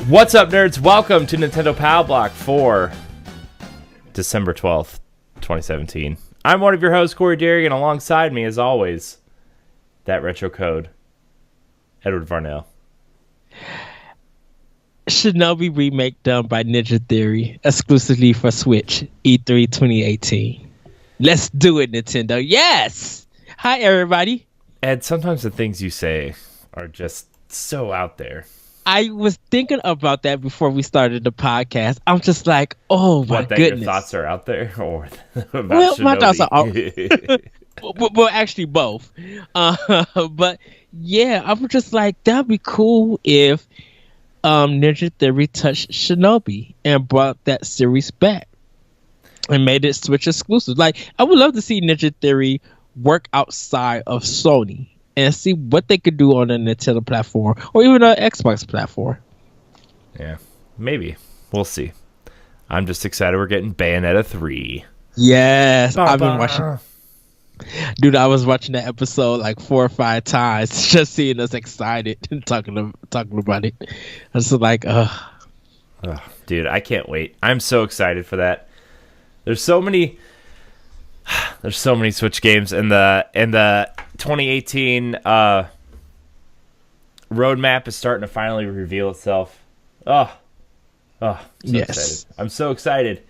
What's up, nerds? Welcome to Nintendo Power Block for December 12th, 2017. I'm one of your hosts, Corey Derry, and alongside me, as always, that retro code, Edward Varnell. Shinobi remake done by Ninja Theory, exclusively for Switch, E3 2018. Let's do it, Nintendo. Yes! Hi, everybody. Ed, sometimes the things you say are just so out there. I was thinking about that before we started the podcast. I'm just like, oh my goodness. Your thoughts are out there, or about well, Shinobi? My thoughts are out. well, actually both. But yeah, I was just like, that'd be cool if Ninja Theory touched Shinobi and brought that series back and made it Switch exclusive. Like, I would love to see Ninja Theory work outside of Sony and see what they could do on a Nintendo platform or even an Xbox platform. Yeah, maybe. We'll see. I'm just excited we're getting Bayonetta 3. Yes, I've been watching. Dude, I was watching that episode like 4 or 5 times, just seeing us excited and talking about it. I was like, dude, I can't wait. I'm so excited for that. There's so many Switch games in the 2018 roadmap is starting to finally reveal itself. Yes. Excited. I'm so excited.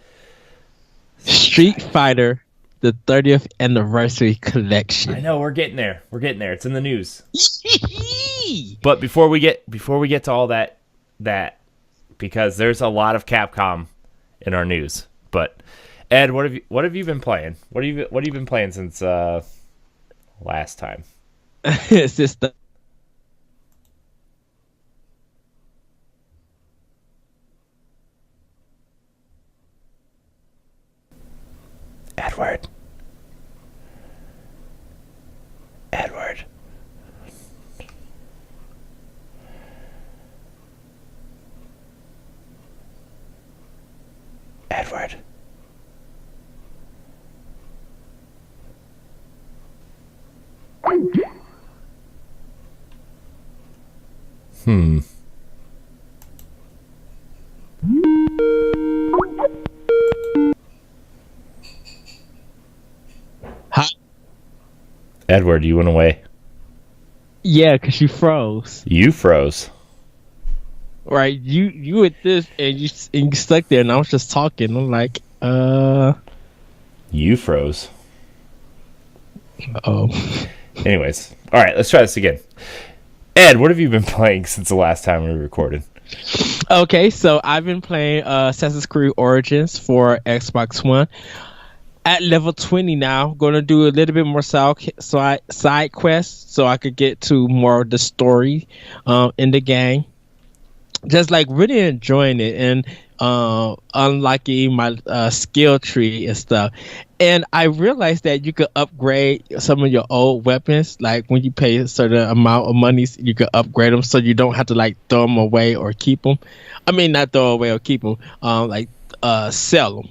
Street Fighter, the 30th anniversary collection. I know, we're getting there. It's in the news. But before we get to all that because there's a lot of Capcom in our news. But Ed, what have you been playing? What have you been playing since last time? It's just Edward. Hi. Edward, you went away. Yeah, because you froze. You froze. Right, you with this and you stuck there, and I was just talking. I'm like, You froze. Oh. Anyways, all right, let's try this again. Ed, what have you been playing since the last time we recorded? Okay, so I've been playing Assassin's Creed Origins for Xbox One. At level 20 now, going to do a little bit more side quests so I could get to more of the story in the game. Just like really enjoying it and unlocking my skill tree and stuff. And I realized that you could upgrade some of your old weapons. Like when you pay a certain amount of money, you could upgrade them so you don't have to like throw them away or keep them. I mean, not throw away or keep them, sell them.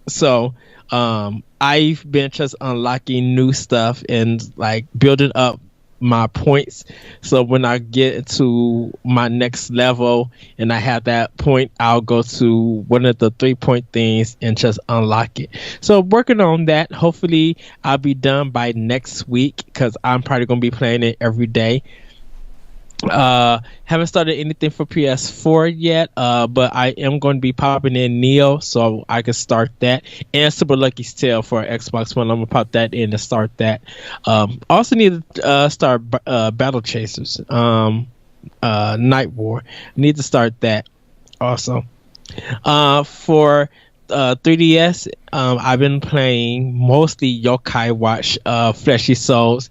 So I've been just unlocking new stuff and like building up my points, so when I get to my next level and I have that point, I'll go to one of the 3-point things and just unlock it. So working on that. Hopefully I'll be done by next week because I'm probably gonna be playing it every day. Haven't started anything for PS4 yet, but I am going to be popping in Neo so I can start that, and Super Lucky's Tale for Xbox One. I'm gonna pop that in to start that. Also need to start Battle Chasers, Night War. Need to start that also. For 3DS, I've been playing mostly Yokai Watch, Fleshy Souls,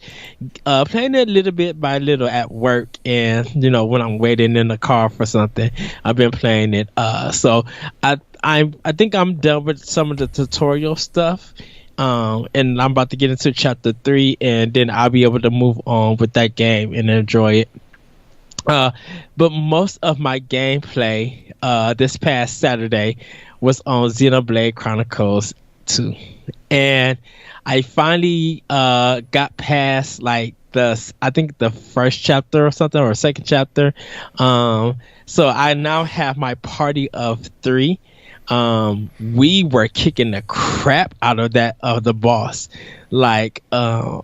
playing it little bit by little at work, and when I'm waiting in the car for something, I've been playing it. So I think I'm done with some of the tutorial stuff, and I'm about to get into chapter 3, and then I'll be able to move on with that game and enjoy it. But most of my gameplay this past Saturday was on Xenoblade Chronicles 2, and I finally got past like I think the first chapter or something, or second chapter. So I now have my party of 3. We were kicking the crap out of the boss, like to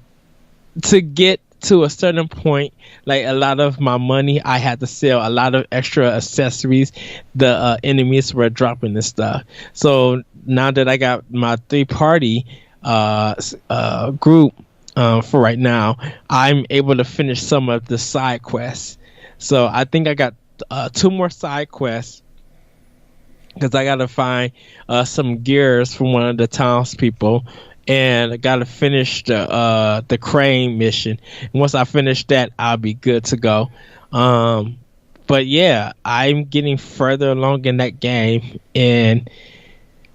get to a certain point, like a lot of my money, I had to sell a lot of extra accessories the enemies were dropping and stuff. So now that I got my 3-party group for right now, I'm able to finish some of the side quests. So I think I got 2 more side quests, because I gotta find some gears from one of the townspeople, and I gotta finish the crane mission. And once I finish that, I'll be good to go. But yeah, I'm getting further along in that game, and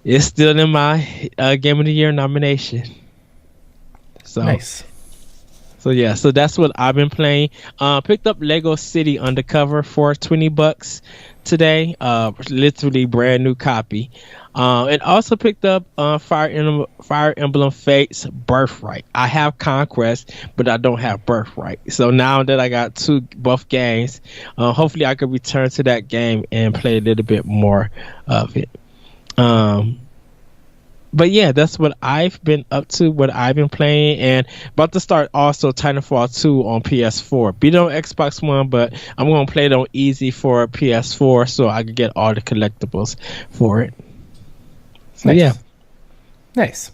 it's still in my Game of the Year nomination. So nice. So yeah, so that's what I've been playing. Picked up Lego City Undercover for $20 today. Literally brand new copy. And also picked up Fire Emblem Fates Birthright. I have Conquest, but I don't have Birthright. So now that I got both games, hopefully I can return to that game and play a little bit more of it. But yeah, that's what I've been up to, what I've been playing, and about to start also Titanfall 2 on PS4. Beat it on Xbox One, but I'm going to play it on easy for PS4 so I can get all the collectibles for it. So nice. Yeah. Nice.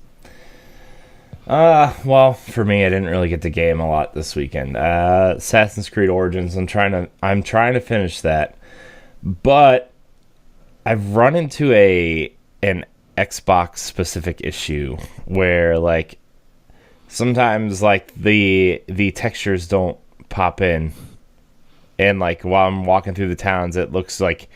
Well, for me, I didn't really get to game a lot this weekend. Assassin's Creed Origins, I'm trying to finish that. But I've run into an Xbox specific issue where like sometimes like the textures don't pop in, and like while I'm walking through the towns, it looks like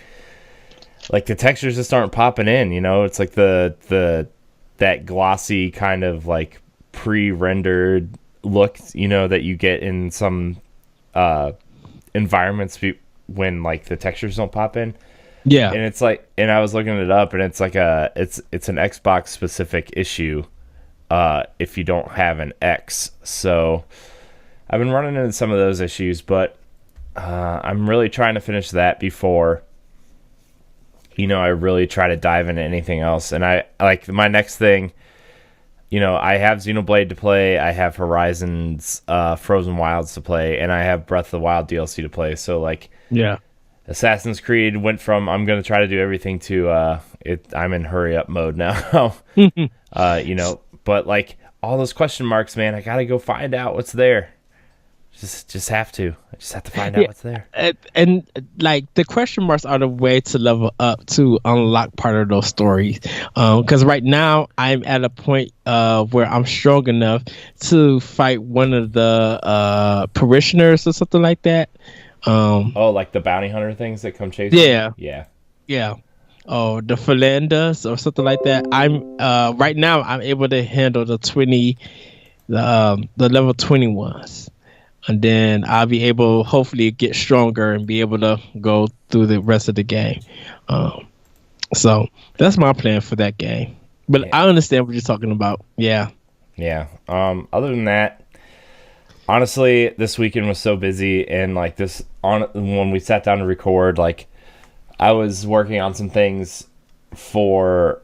the textures just aren't popping in. It's like that glossy kind of like pre-rendered look that you get in some environments when like the textures don't pop in. Yeah. And it's like, and I was looking it up, and it's like it's an Xbox specific issue if you don't have an X. So I've been running into some of those issues, but I'm really trying to finish that before I really try to dive into anything else. And I like my next thing, I have Xenoblade to play, I have Horizon's Frozen Wilds to play, and I have Breath of the Wild DLC to play. So like, yeah. Assassin's Creed went from I'm going to try to do everything to I'm in hurry up mode now. But like all those question marks, man, I got to go find out what's there. Just have to. I just have to find out what's there. And like the question marks are the way to level up to unlock part of those stories. Because right now I'm at a point where I'm strong enough to fight one of the parishioners or something like that. Like the bounty hunter things that come chasing. Yeah. Oh, the Philandas or something like that. I'm right now I'm able to handle the level 20 ones, and then I'll be able hopefully get stronger and be able to go through the rest of the game. So that's my plan for that game. But yeah. I understand what you're talking about. Yeah. Other than that, honestly, this weekend was so busy, and like when we sat down to record, like I was working on some things for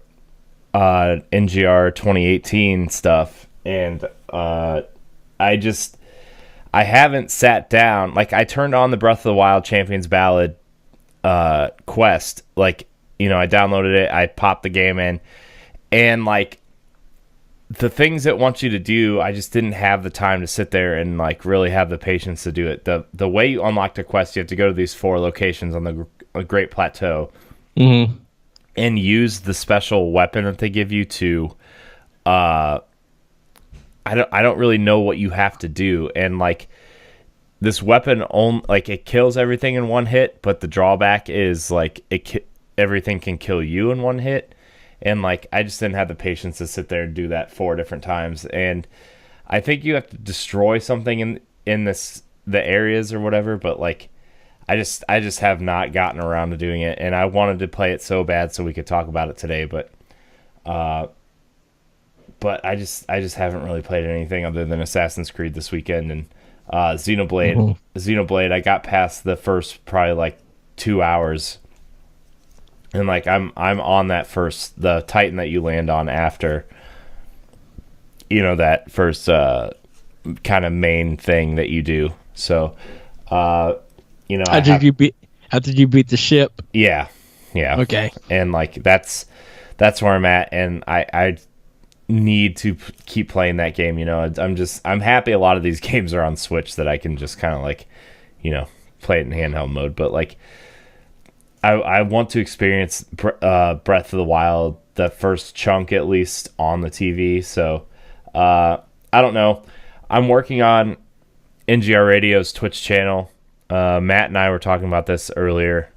NGR 2018 stuff, and I haven't sat down. Like I turned on the Breath of the Wild Champions Ballad quest. Like I downloaded it, I popped the game in, and like the things it wants you to do, I just didn't have the time to sit there and like really have the patience to do it. The way you unlock the quest, you have to go to these 4 locations on the Great Plateau. Mm-hmm. and use the special weapon that they give you to I don't really know what you have to do, and like this weapon like it kills everything in one hit, but the drawback is like everything can kill you in one hit, and like I just didn't have the patience to sit there and do that 4 different times. And I think you have to destroy something in the areas or whatever, but like I just have not gotten around to doing it, and I wanted to play it so bad so we could talk about it today, but I just haven't really played anything other than Assassin's Creed this weekend and Xenoblade. Mm-hmm. Xenoblade, I got past the first probably like 2 hours, and like I'm on that the Titan that you land on after, you know, that first kind of main thing that you do. So, you know, after you beat the ship. Yeah. Okay. And like that's where I'm at, and I need to keep playing that game. You know, I'm happy a lot of these games are on Switch that I can just kind of like, you know, play it in handheld mode. But like, I want to experience Breath of the Wild, the first chunk at least, on the TV. So I don't know. I'm working on NGR Radio's Twitch channel. Matt and I were talking about this earlier.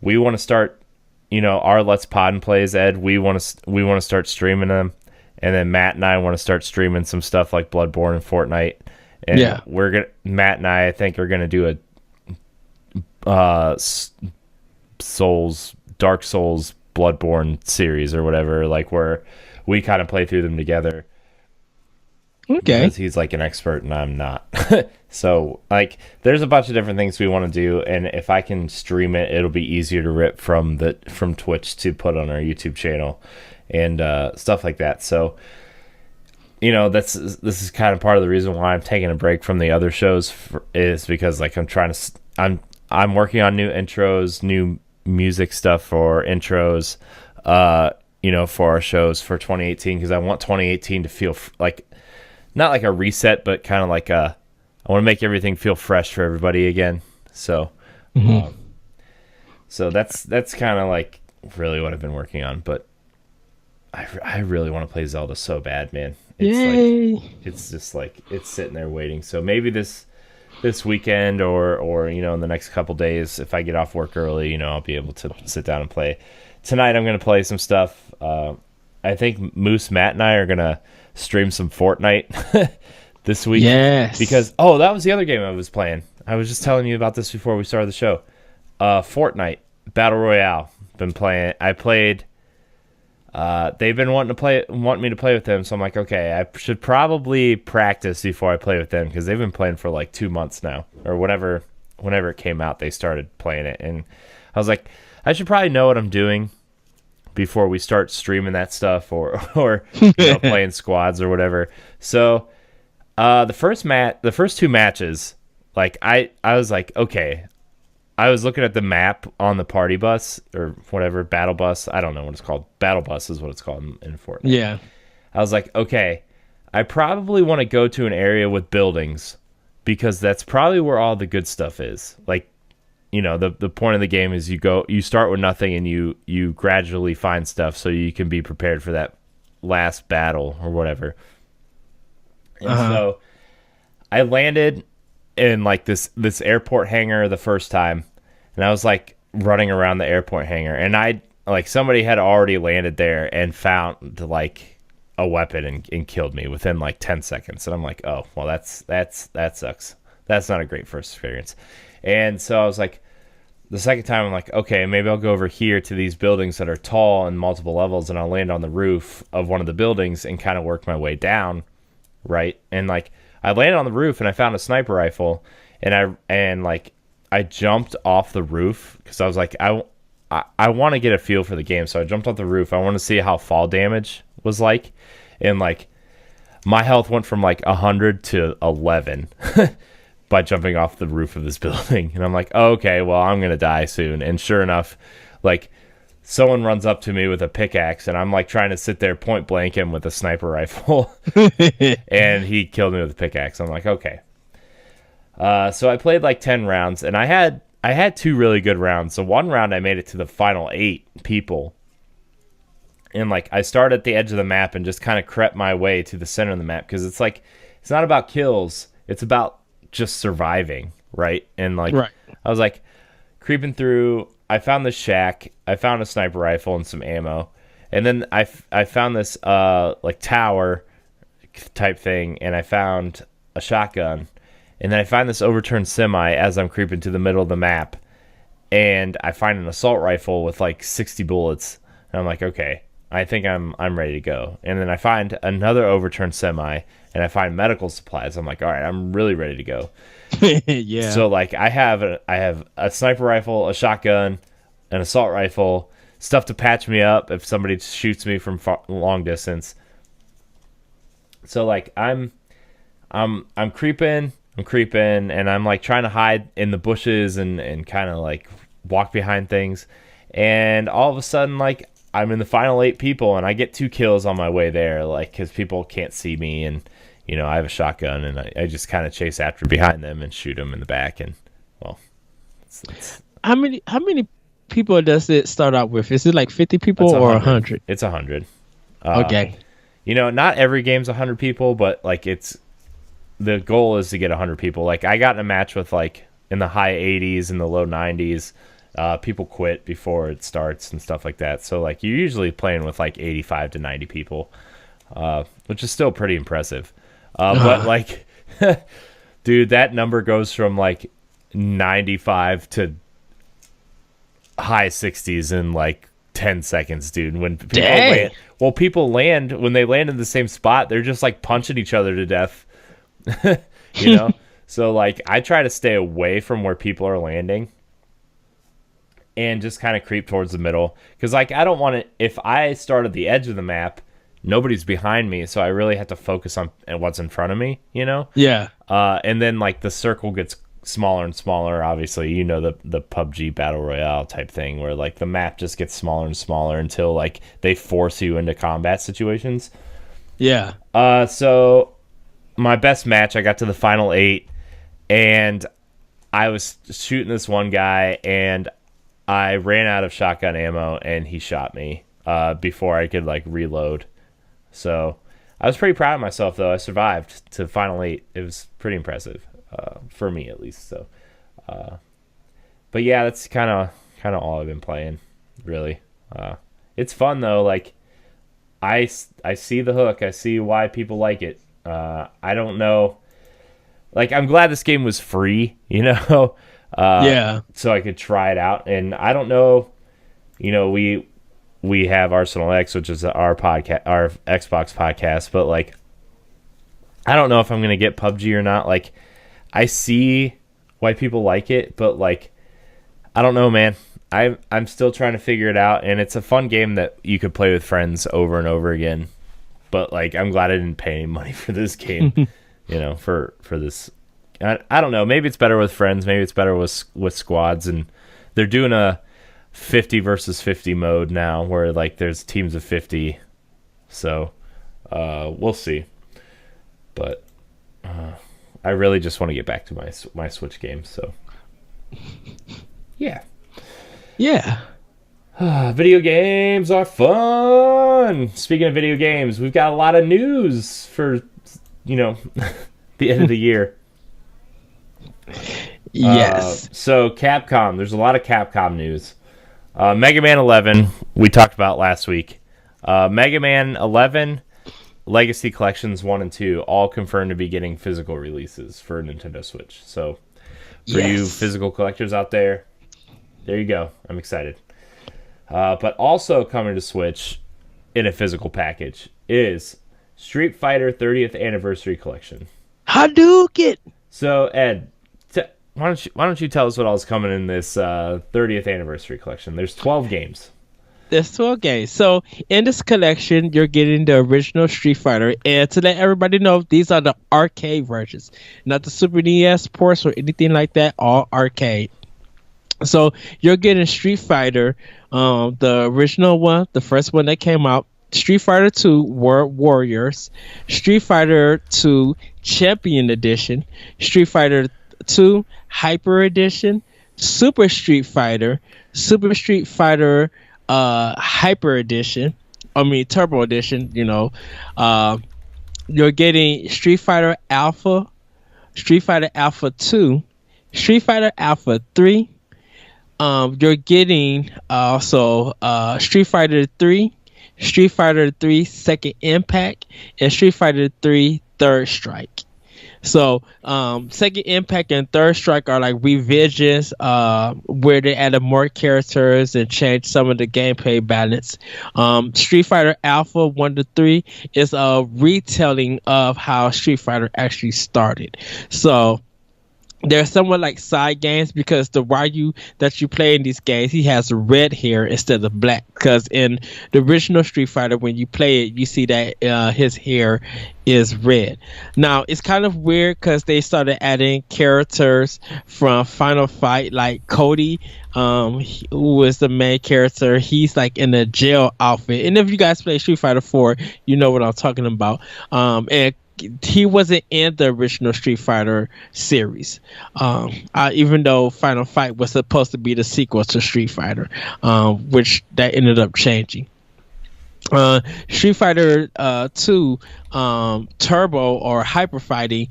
We want to start, you know, our Let's Pod and Plays, Ed. We want to start streaming them, and then Matt and I want to start streaming some stuff like Bloodborne and Fortnite. And Matt and I think are gonna do a Dark Souls Bloodborne series or whatever, like where we kind of play through them together. Okay. Because he's like an expert and I'm not. So like there's a bunch of different things we want to do, and if I can stream it, it'll be easier to rip from Twitch to put on our YouTube channel and stuff like that. So, you know, this is kind of part of the reason why I'm taking a break from the other shows is because like I'm working on new intros, new music stuff for intros, you know, for our shows for 2018, because I want 2018 to feel like not like a reset, but kind of like I want to make everything feel fresh for everybody again. So, so that's kind of like really what I've been working on. But I really want to play Zelda so bad, man. Yay! It's just like it's sitting there waiting. So maybe this weekend or you know, in the next couple days, if I get off work early, you know, I'll be able to sit down and play. Tonight I'm going to play some stuff. I think Moose, Matt, and I are going to stream some Fortnite this week. Yes. Because, that was the other game I was playing. I was just telling you about this before we started the show. Fortnite Battle Royale. Been playing. I played. They've been wanting me to play with them, so I'm like, okay, I should probably practice before I play with them, because they've been playing for like 2 months now, or whenever it came out, they started playing it, and I was like, I should probably know what I'm doing before we start streaming that stuff or you know, playing squads or whatever. So the first 2 matches, like I was like, okay. I was looking at the map on the party bus or whatever, battle bus. I don't know what it's called. Battle bus is what it's called in Fortnite. Yeah. I was like, okay, I probably want to go to an area with buildings, because that's probably where all the good stuff is. Like, you know, the point of the game is you start with nothing and you gradually find stuff so you can be prepared for that last battle or whatever. And so I landed in like this airport hangar the first time, and I was like running around the airport hangar, and somebody had already landed there and found like a weapon and killed me within like 10 seconds. And I'm like, oh, well, that sucks. That's not a great first experience. And so I was like, the second time I'm like, okay, maybe I'll go over here to these buildings that are tall and multiple levels, and I'll land on the roof of one of the buildings and kind of work my way down, right? And like I landed on the roof and I found a sniper rifle, and I jumped off the roof because I was like, I want to get a feel for the game. So I jumped off the roof. I want to see how fall damage was like. And like my health went from like 100 to 11 by jumping off the roof of this building. And I'm like, oh, okay, well, I'm going to die soon. And sure enough, like someone runs up to me with a pickaxe, and I'm like trying to sit there point blank him with a sniper rifle. And he killed me with a pickaxe. I'm like, okay. So I played like 10 rounds, and I had I had 2 really good rounds. So one round I made it to the final 8 people. And like I started at the edge of the map and just kind of crept my way to the center of the map, because it's like it's not about kills, it's about just surviving, right? And like I was like creeping through, I found this shack, I found a sniper rifle and some ammo. And then I found this like tower type thing, and I found a shotgun. And then I find this overturned semi as I'm creeping to the middle of the map. And I find an assault rifle with like 60 bullets. And I'm like, okay, I think I'm ready to go. And then I find another overturned semi, and I find medical supplies. I'm like, all right, I'm really ready to go. Yeah. So like I have a sniper rifle, a shotgun, an assault rifle, stuff to patch me up if somebody shoots me from long distance. So like I'm creeping, and I'm like trying to hide in the bushes and kind of like walk behind things. And all of a sudden, like I'm in the final 8 people, and I get 2 kills on my way there, like because people can't see me, and you know I have a shotgun, and I just kind of chase after behind them and shoot them in the back. And well, it's how many people does it start out with? Is it like 50 people or 100? It's 100. Okay. You know, not every game's 100 people, but like the goal is to get 100 people. Like I got in a match with like in the high 80s and the low 90s. People quit before it starts and stuff like that. So like you're usually playing with like 85 to 90 people, which is still pretty impressive. But like, dude, that number goes from like 95 to high 60s in like 10 seconds, dude. When people land, when they land in the same spot, they're just like punching each other to death. You know? So like I try to stay away from where people are landing and just kind of creep towards the middle, because like I don't want to, if I start at the edge of the map, nobody's behind me, so I really have to focus on what's in front of me, you know? Yeah. And then like the circle gets smaller and smaller. Obviously, you know, the PUBG battle royale type thing where like the map just gets smaller and smaller until like they force you into combat situations. Yeah. So my best match, I got to the final 8, and I was shooting this one guy, and I ran out of shotgun ammo, and he shot me before I could like reload. So I was pretty proud of myself, though. I survived to final 8. It was pretty impressive for me, at least. So, but yeah, that's kind of all I've been playing, really. It's fun though. Like I see the hook. I see why people like it. I don't know. Like I'm glad this game was free, you know. Yeah. So I could try it out, and I don't know. You know, we have Arsenal X, which is our podcast, our Xbox podcast, but like, I don't know if I'm gonna get PUBG or not. Like, I see why people like it, but like, I don't know, man. I'm still trying to figure it out, and it's a fun game that you could play with friends over and over again. But like, I'm glad I didn't pay any money for this game, you know, for this. I don't know. Maybe it's better with friends. Maybe it's better with squads, and they're doing a 50 versus 50 mode now, where like there's teams of 50. So we'll see. But I really just want to get back to my Switch games. So yeah. Video games are fun. Speaking of video games, we've got a lot of news for, you know, the end of the year. Yes. So Capcom, there's a lot of Capcom news. Mega Man 11, we talked about last week. Mega Man 11, Legacy Collections 1 and 2, all confirmed to be getting physical releases for Nintendo Switch. So for you physical collectors out there you go. I'm excited. But also coming to Switch in a physical package is Street Fighter 30th Anniversary Collection. Hadouken! So, Ed, why don't you tell us what else is coming in this 30th Anniversary Collection? There's 12 games. There's 12 games. So, in this collection, you're getting the original Street Fighter. And to let everybody know, these are the arcade versions. Not the Super NES ports or anything like that. All arcade. So, you're getting Street Fighter, the original one, the first one that came out. Street Fighter 2 World Warriors, Street Fighter 2 Champion Edition, Street Fighter 2 Hyper Edition, Super Street Fighter, Super Street Fighter Hyper Edition. I mean Turbo Edition. You're getting Street Fighter Alpha, Street Fighter Alpha 2, Street Fighter Alpha 3. You're getting also Street Fighter 3, Street Fighter 3 Second Impact, and Street Fighter 3 Third Strike. So Second Impact and Third Strike are like revisions where they added more characters and changed some of the gameplay balance. Street Fighter Alpha 1 to 3 is a retelling of how Street Fighter actually started. So they're somewhat like side games because the Ryu that you play in these games, he has red hair instead of black. Because in the original Street Fighter, when you play it, you see that his hair is red. Now, it's kind of weird because they started adding characters from Final Fight, like Cody, who was the main character. He's like in a jail outfit. And if you guys play Street Fighter 4, you know what I'm talking about. And he wasn't in the original Street Fighter series, even though Final Fight was supposed to be the sequel to Street Fighter, which that ended up changing. Street Fighter 2 Turbo or Hyper Fighting,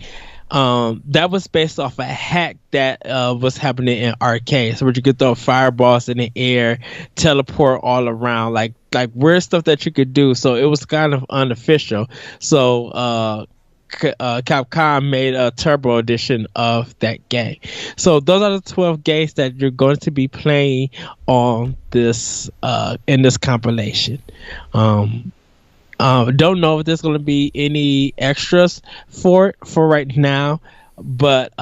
that was based off a hack that was happening in arcades, where you could throw fireballs in the air, teleport all around, like weird stuff that you could do. So it was kind of unofficial. So Capcom made a turbo edition of that game. So those are the 12 games that you're going to be playing on this in this compilation. Don't know if there's going to be any extras for right now, but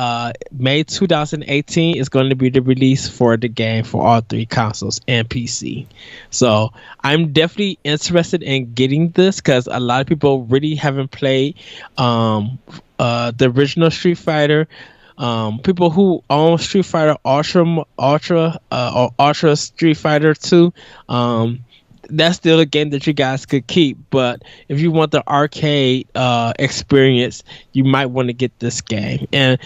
May 2018 is going to be the release for the game for all three consoles and PC. So I'm definitely interested in getting this because a lot of people really haven't played the original Street Fighter. People who own Street Fighter Ultra or Ultra Street Fighter 2, that's still a game that you guys could keep. But if you want the arcade experience, you might want to get this game. And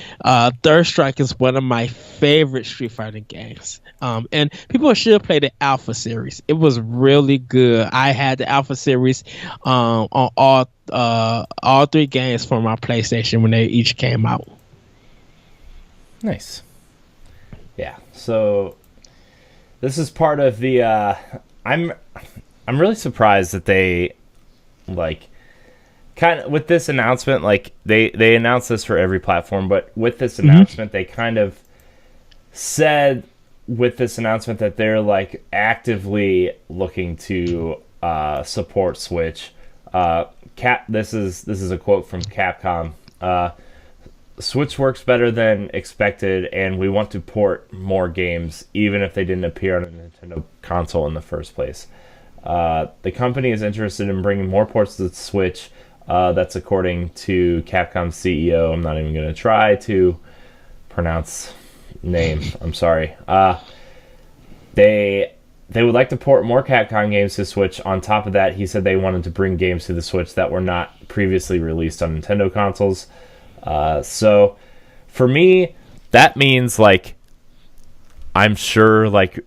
Third Strike is one of my favorite Street Fighter games. And people should play the Alpha series. It was really good. I had the Alpha series on all three games for my PlayStation when they each came out. Nice. Yeah. So this is part of the. I'm really surprised that they kind of with this announcement, like they announced this for every platform, but with this announcement they kind of said with this announcement that they're like actively looking to support Switch. This is a quote from Capcom. Switch works better than expected, and we want to port more games, even if they didn't appear on a Nintendo console in the first place. The company is interested in bringing more ports to the Switch. That's according to Capcom's CEO. I'm not even going to try to pronounce name. I'm sorry. They would like to port more Capcom games to Switch. On top of that, he said they wanted to bring games to the Switch that were not previously released on Nintendo consoles. So for me, that means like I'm sure like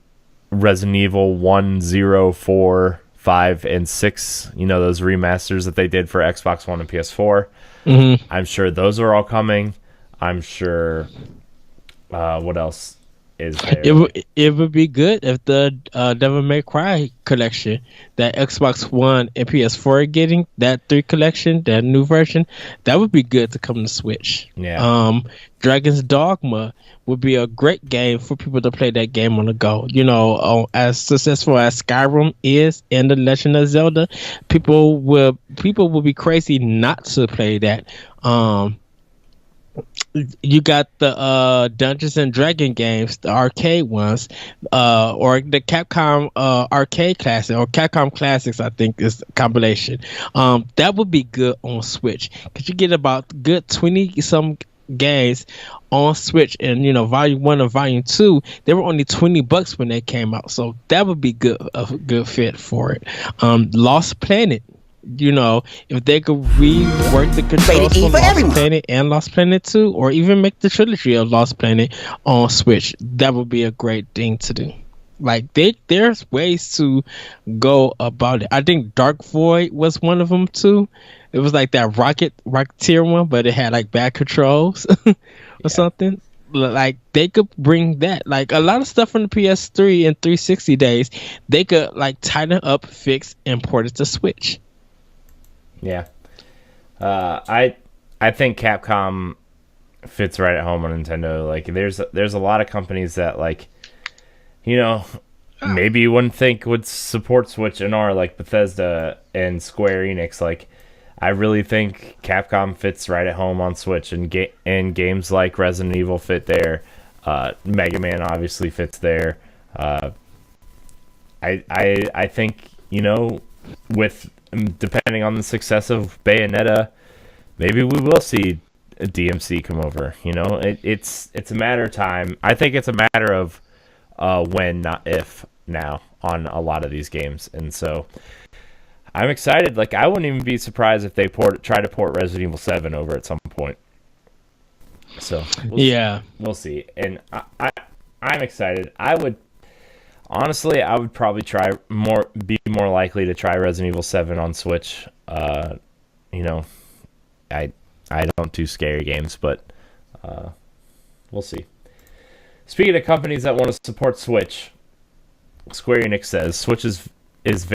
Resident Evil 1, 0, 4, 5, and 6, those remasters that they did for Xbox One and PS4. Mm-hmm. I'm sure those are all coming. I'm sure what else is there? It would be good if the Devil May Cry collection that Xbox One and PS4 are getting, that 3 collection, that new version, that would be good to come to Switch. Yeah. Dragon's Dogma would be a great game for people to play that game on the go. As successful as Skyrim is and The Legend of Zelda, people will be crazy not to play that. You got the Dungeons and Dragon games, the arcade ones, or the Capcom arcade classic, or Capcom classics, I think is the compilation. That would be good on Switch because you get about good 20 some games on Switch, and Volume 1 and Volume 2, they were only $20 when they came out, so that would be a good fit for it. Lost Planet you know, if they could rework the controls for Lost Planet and Lost Planet 2, or even make the trilogy of Lost Planet on Switch, that would be a great thing to do. Like there's ways to go about it. I think Dark Void was one of them too. It was like that Rocketeer one, but it had like bad controls or something. Like they could bring that. Like a lot of stuff from the PS3 and 360 days, they could like tighten up, fix, and port it to Switch. Yeah, I think Capcom fits right at home on Nintendo. Like there's a lot of companies that like, you know, maybe you wouldn't think would support Switch and are like Bethesda and Square-Enix. Like, I really think Capcom fits right at home on Switch, and games like Resident Evil fit there. Mega Man obviously fits there. I think, you know, with depending on the success of Bayonetta, maybe we will see a DMC come over. You know, it's a matter of time. I think it's a matter of when, not if, now on a lot of these games, and so I'm excited. Like, I wouldn't even be surprised if they try to port Resident Evil 7 over at some point. So we'll see. And I'm excited. I would probably be more likely to try Resident Evil 7 on Switch. You know, I don't do scary games, but we'll see. Speaking of companies that want to support Switch, Square-Enix says Switch is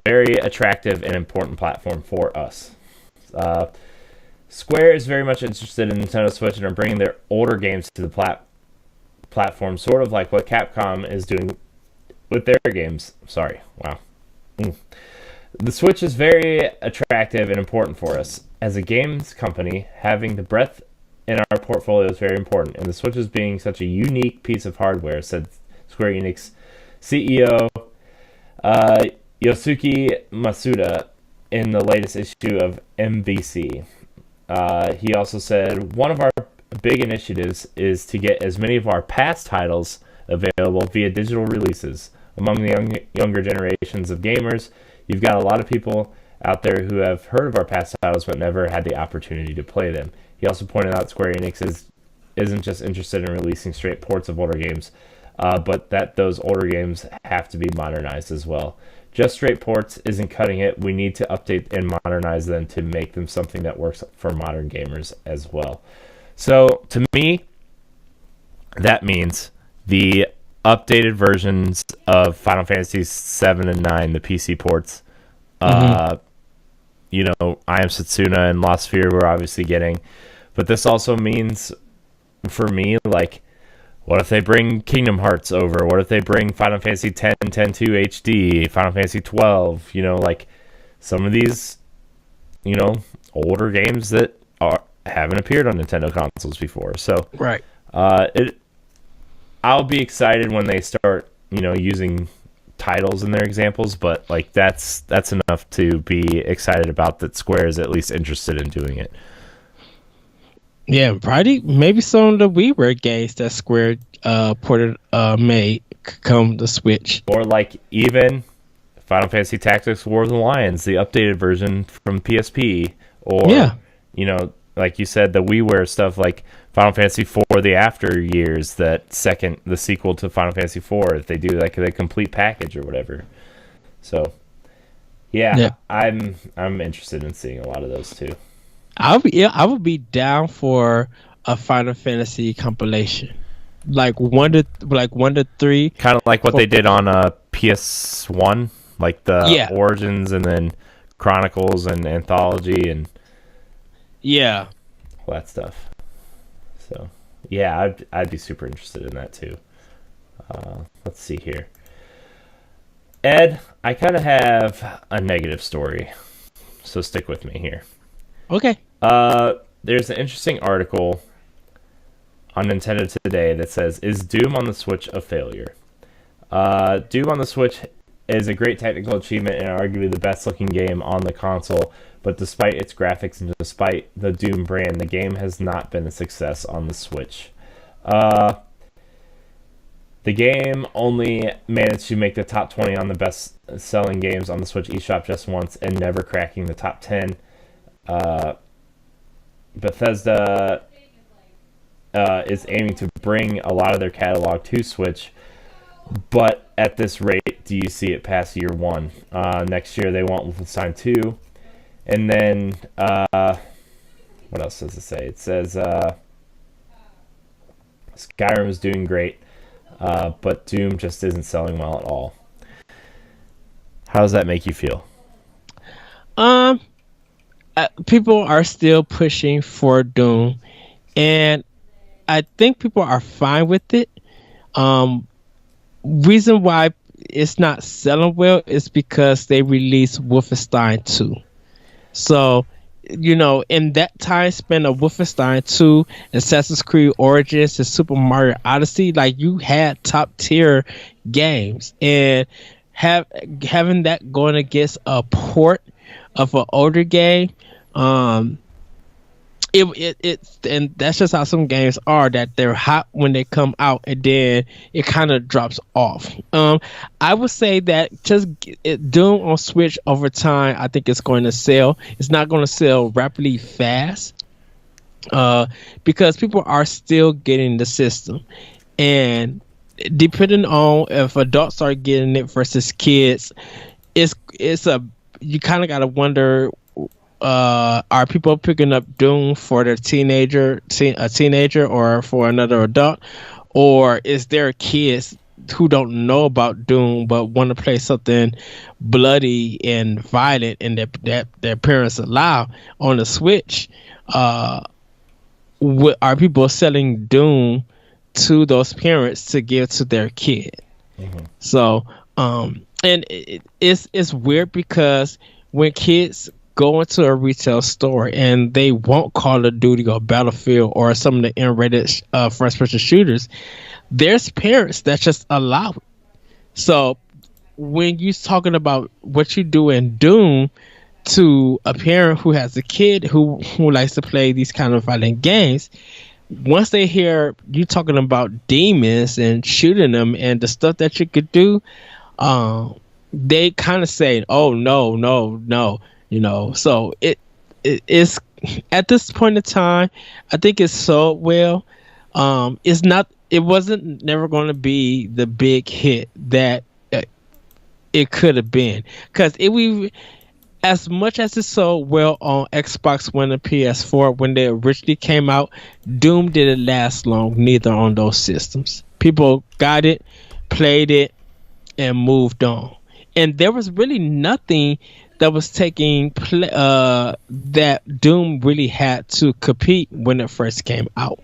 very attractive and important platform for us. Square is very much interested in Nintendo Switch and are bringing their older games to the platform, sort of like what Capcom is doing with their games. Sorry, wow. The Switch is very attractive and important for us. As a games company, having the breadth in our portfolio is very important, and the Switch is being such a unique piece of hardware, said Square-Enix CEO Yosuke Masuda in the latest issue of MVC. He also said, one of our big initiatives is to get as many of our past titles available via digital releases. Among the younger generations of gamers, you've got a lot of people out there who have heard of our past titles but never had the opportunity to play them. He also pointed out Square Enix isn't just interested in releasing straight ports of older games, but that those older games have to be modernized as well. Just straight ports isn't cutting it. We need to update and modernize them to make them something that works for modern gamers as well. So, to me, that means the updated versions of Final Fantasy 7 and 9, the PC ports, you know, I Am Setsuna and Lost Sphere we're obviously getting. But this also means, for me, like, what if they bring Kingdom Hearts over? What if they bring Final Fantasy 10, 10-2 HD, Final Fantasy 12? You know, like, some of these, you know, older games that haven't appeared on Nintendo consoles before. So, right. I'll be excited when they start, you know, using titles in their examples, but like that's enough to be excited about that Square is at least interested in doing it. Yeah, probably maybe some of the WiiWare games that Square made come to Switch, or like even Final Fantasy Tactics War of the Lions, the updated version from PSP, or you know, like you said, the WiiWare stuff like Final Fantasy IV, the After Years, the sequel to Final Fantasy IV, if they do like the complete package or whatever. So, yeah. I'm interested in seeing a lot of those too. I would be down for a Final Fantasy compilation, like 1 to 3, kind of like what they did on PS1, like the Origins and then Chronicles and Anthology and all that stuff. So, yeah, I'd be super interested in that too. Let's see here. Ed, I kind of have a negative story, so stick with me here. Okay. There's an interesting article on Nintendo Today that says, is Doom on the Switch a failure? Doom on the Switch is a great technical achievement and arguably the best looking game on the console, but despite its graphics and despite the Doom brand, the game has not been a success on the Switch. The game only managed to make the top 20 on the best-selling games on the Switch eShop just once, and never cracking the top 10. Bethesda is aiming to bring a lot of their catalog to Switch, but at this rate, do you see it past year one? Next year, they want Wolfenstein 2, and then what else does it say? It says Skyrim is doing great. But Doom just isn't selling well at all. How does that make you feel? People are still pushing for Doom, and I think people are fine with it. Reason why it's not selling well is because they released Wolfenstein 2. So, in that time span of Wolfenstein 2, Assassin's Creed Origins, and Super Mario Odyssey, like, you had top tier games, and having that going against a port of an older game, and that's just how some games are, that they're hot when they come out and then it kind of drops off. I would say that just Doom on Switch over time, I think it's going to sell. It's not going to sell rapidly fast because people are still getting the system, and depending on if adults are getting it versus kids, you kind of got to wonder, are people picking up Doom for their teenager or for another adult, or is there kids who don't know about Doom but want to play something bloody and violent and that their parents allow on the Switch? Are people selling Doom to those parents to give to their kid? Mm-hmm. So and it's weird because when kids go into a retail store and they want Call of Duty or Battlefield or some of the N-rated first-person shooters, there's parents that just allow it. So when you're talking about what you do in Doom to a parent who has a kid who likes to play these kind of violent games, once they hear you talking about demons and shooting them and the stuff that you could do, they kind of say, "Oh no." So it is, at this point in time, I think it's sold well. It wasn't never going to be the big hit that it could have been, because as much as it sold well on Xbox One and PS4 when they originally came out, Doom didn't last long neither on those systems. People got it, played it, and moved on, and there was really nothing that was taking that Doom really had to compete when it first came out.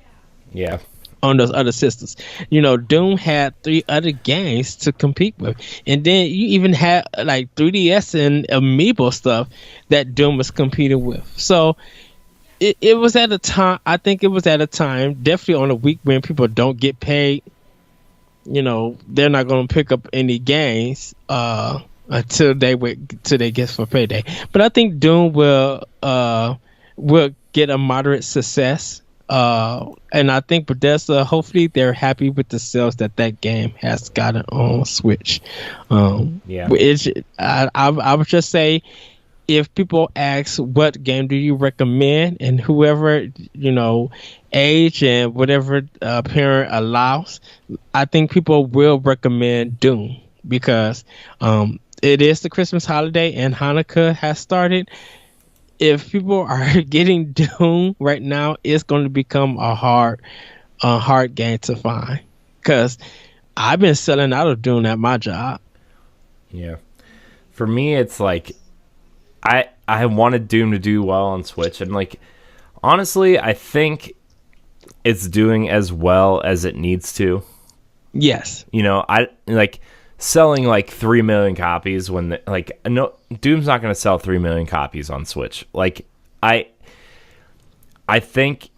Yeah. On those other systems, Doom had 3 other games to compete with, and then you even had like 3DS and Amiibo stuff that Doom was competing with. So it was at a time. I think it was at a time, definitely on a week when people don't get paid. They're not going to pick up any games until they get for payday. But I think Doom will get a moderate success, and I think Bethesda, hopefully they're happy with the sales that game has gotten on Switch. Yeah, I would just say, if people ask what game do you recommend, and whoever age and whatever parent allows, I think people will recommend Doom, because it is the Christmas holiday and Hanukkah has started. If people are getting Doom right now, it's going to become a hard game to find, because I've been selling out of Doom at my job. Yeah, for me, it's like I wanted Doom to do well on Switch, and like, honestly, I think it's doing as well as it needs to. Yes, I like selling like 3 million copies when no, Doom's not going to sell 3 million copies on Switch. Like, I think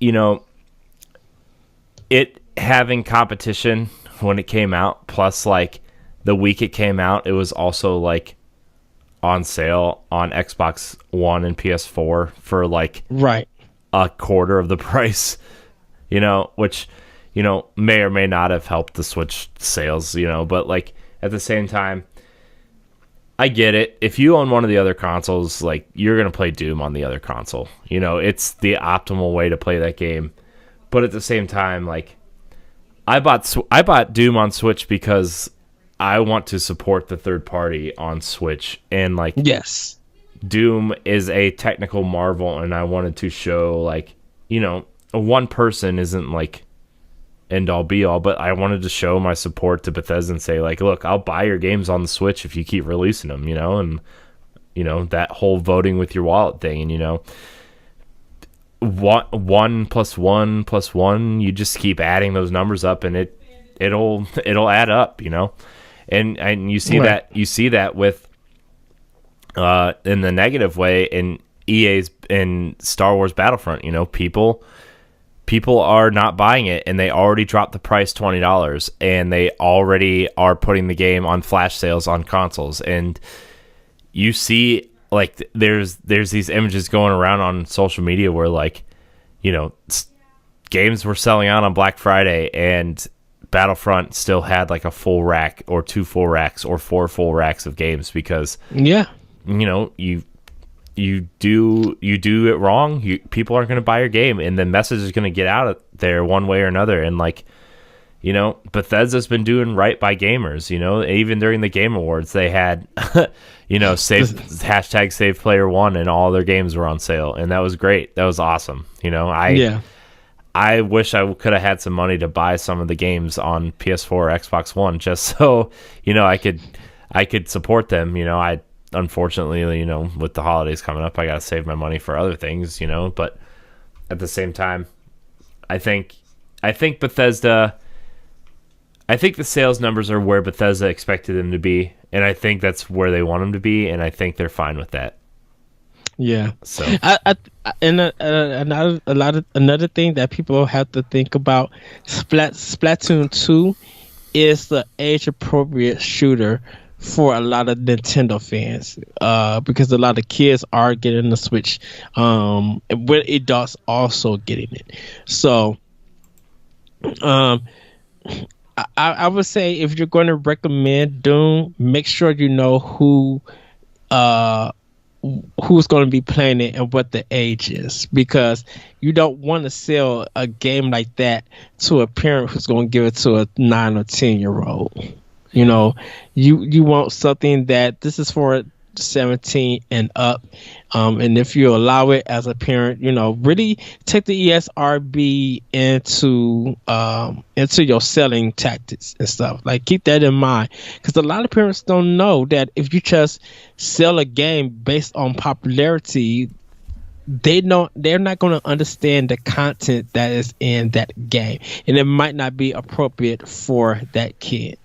it having competition when it came out, plus like the week it came out, it was also like on sale on Xbox One and PS4 for like right a quarter of the price, which may or may not have helped the Switch sales, but like at the same time, I get it. If you own one of the other consoles, like you're going to play Doom on the other console. It's the optimal way to play that game. But at the same time, like I bought Doom on Switch because I want to support the third party on Switch, and like yes, Doom is a technical marvel, and I wanted to show like, one person isn't like end all be all, but I wanted to show my support to Bethesda and say like, look, I'll buy your games on the Switch if you keep releasing them, and that whole voting with your wallet thing, and one plus one plus one, you just keep adding those numbers up, and it'll add up, and you see that with in the negative way in EA's in Star Wars Battlefront. People are not buying it, and they already dropped the price $20, and they already are putting the game on flash sales on consoles. And you see, like, there's these images going around on social media where, like, games were selling out on Black Friday, and Battlefront still had like a full rack or 2 full racks or 4 full racks of games because you do it wrong, people aren't going to buy your game, and the message is going to get out there one way or another. And like, Bethesda's been doing right by gamers. Even during the Game Awards, they had hashtag Save Player One, and all their games were on sale, and that was great. That was awesome. I wish I could have had some money to buy some of the games on PS4 or Xbox One just so I could support them. Unfortunately, with the holidays coming up, I got to save my money for other things, but at the same time, I think Bethesda, I think the sales numbers are where Bethesda expected them to be, and I think that's where they want them to be, and I think they're fine with that. Yeah. So, another thing that people have to think about, Splatoon 2 is the age-appropriate shooter for a lot of Nintendo fans, because a lot of kids are getting the Switch, with adults also getting it. So, I would say if you're going to recommend Doom, make sure you know who's going to be playing it and what the age is, because you don't want to sell a game like that to a parent who's going to give it to a 9 or 10-year-old. You want something that this is for 17 and up, and if you allow it as a parent, really take the ESRB into your selling tactics and stuff. Like, keep that in mind, because a lot of parents don't know that if you just sell a game based on popularity, they're not going to understand the content that is in that game, and it might not be appropriate for that kid.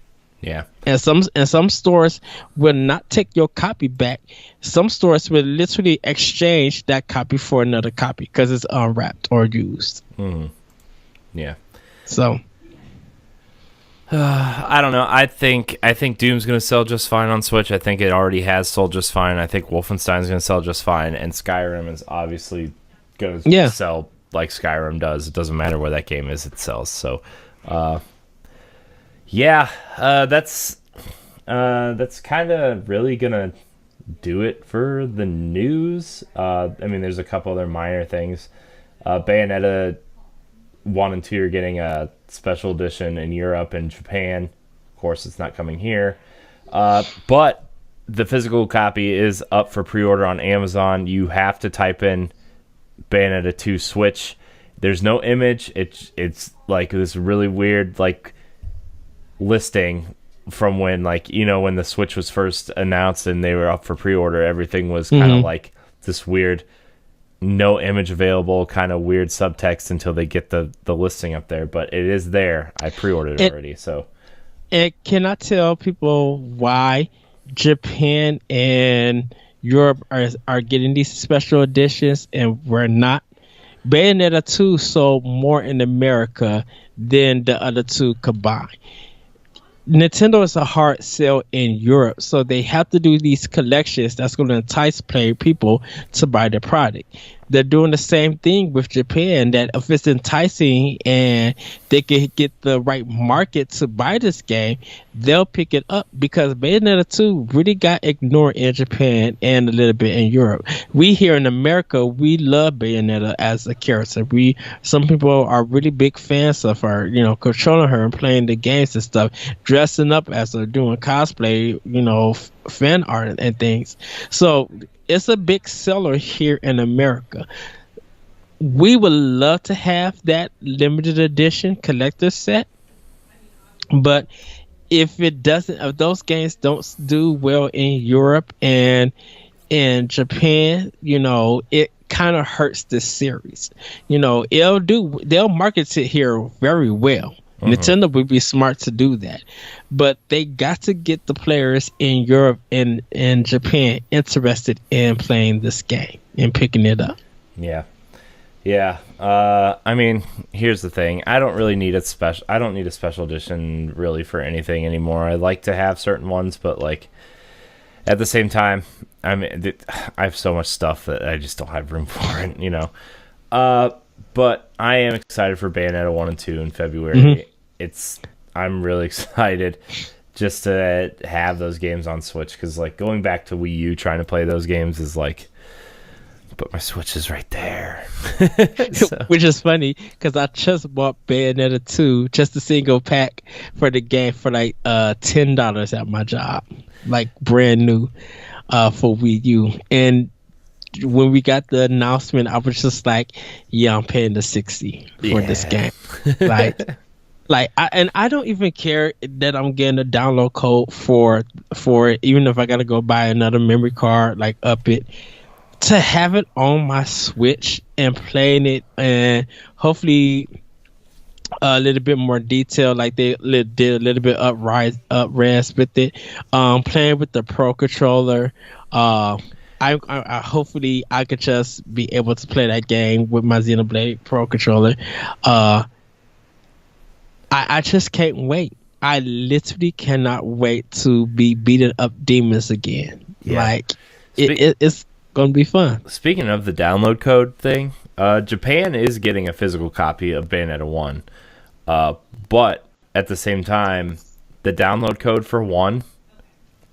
Yeah. And some stores will not take your copy back. Some stores will literally exchange that copy for another copy because it's unwrapped or used. Mm. Yeah. So I don't know. I think Doom's going to sell just fine on Switch. I think it already has sold just fine. I think Wolfenstein's going to sell just fine, and Skyrim is obviously going to sell like Skyrim does. It doesn't matter where that game is, it sells. So that's kind of really gonna do it for the news. There's a couple other minor things. Bayonetta 1 and 2 are getting a special edition in Europe and Japan. Of course, it's not coming here. But the physical copy is up for pre-order on Amazon. You have to type in Bayonetta 2 Switch. There's no image. It's like this really weird like listing from when when the Switch was first announced and they were up for pre-order. Everything was kind of like this weird no image available kind of weird subtext until they get the listing up there, but it is there. I pre-ordered it already. So and can I tell people why Japan and Europe are getting these special editions and we're not? Bayonetta 2 sold more in America than the other two combined. Nintendo is a hard sell in Europe, so they have to do these collections that's going to entice people to buy the product. They're doing the same thing with Japan, that if it's enticing and they can get the right market to buy this game, they'll pick it up, because Bayonetta 2 really got ignored in Japan and a little bit in Europe. We here in America, we love Bayonetta as a character. Some people are really big fans of her, controlling her and playing the games and stuff, dressing up as her, doing cosplay, fan art and things. So it's a big seller here in America. We would love to have that limited edition collector set, but if those games don't do well in Europe and in Japan, it kind of hurts the series. They'll market it here very well. Nintendo would be smart to do that, but they got to get the players in Europe and Japan interested in playing this game and picking it up. Yeah. I mean, here's the thing. I don't need a special edition really for anything anymore. I like to have certain ones, but like at the same time, I mean, I have so much stuff that I just don't have room for it, But I am excited for Bayonetta 1 and 2 in February. I'm really excited just to have those games on Switch, because like going back to Wii U trying to play those games is like, but my Switch is right there. Which is funny, because I just bought Bayonetta 2, just a single pack for the game, for like $10 at my job, like brand new, for Wii U. And when we got the announcement, I was just like, yeah, I'm paying the $60 for this game. I don't even care that I'm getting a download code for it, even if I gotta go buy another memory card, like up it, to have it on my Switch and playing it, and hopefully a little bit more detail, like they did a little bit up-res with it, playing with the Pro controller. I hopefully I could just be able to play that game with my Xenoblade Pro controller. I just can't wait. I literally cannot wait to be beating up demons again. Yeah. It's gonna be fun. Speaking of the download code thing, Japan is getting a physical copy of Bayonetta 1, but at the same time, the download code for 1,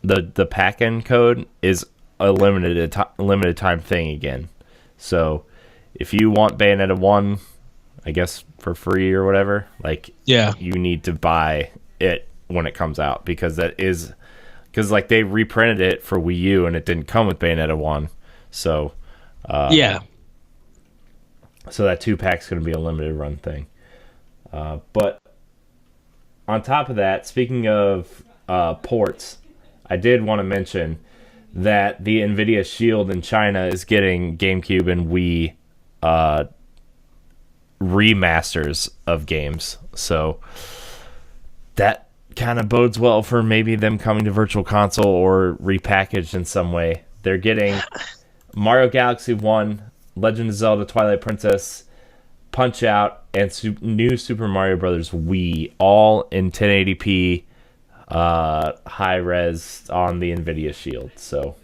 the pack-in code, is a limited time thing again. So if you want Bayonetta 1, I guess for free or whatever, you need to buy it when it comes out, because they reprinted it for Wii U and it didn't come with Bayonetta 1. So so that 2-pack's going to be a limited run thing. But on top of that, speaking of ports, I did want to mention that the Nvidia Shield in China is getting GameCube and Wii remasters of games. So that kind of bodes well for maybe them coming to Virtual Console or repackaged in some way. They're getting Mario Galaxy 1, Legend of Zelda Twilight Princess, Punch-Out, and new Super Mario Bros. Wii, all in 1080p high-res on the Nvidia Shield. So,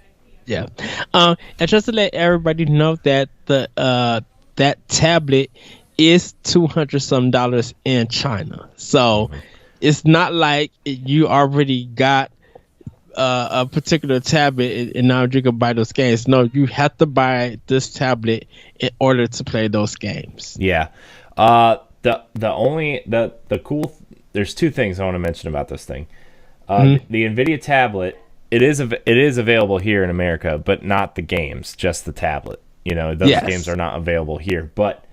yeah. And just to let everybody know that that tablet is $200 in China. So it's not like you already got a particular tablet and now you can buy those games. No, you have to buy this tablet in order to play those games. Yeah. There's two things I want to mention about this thing. The Nvidia tablet, it is available here in America, but not the games, just the tablet. Those games are not available here. But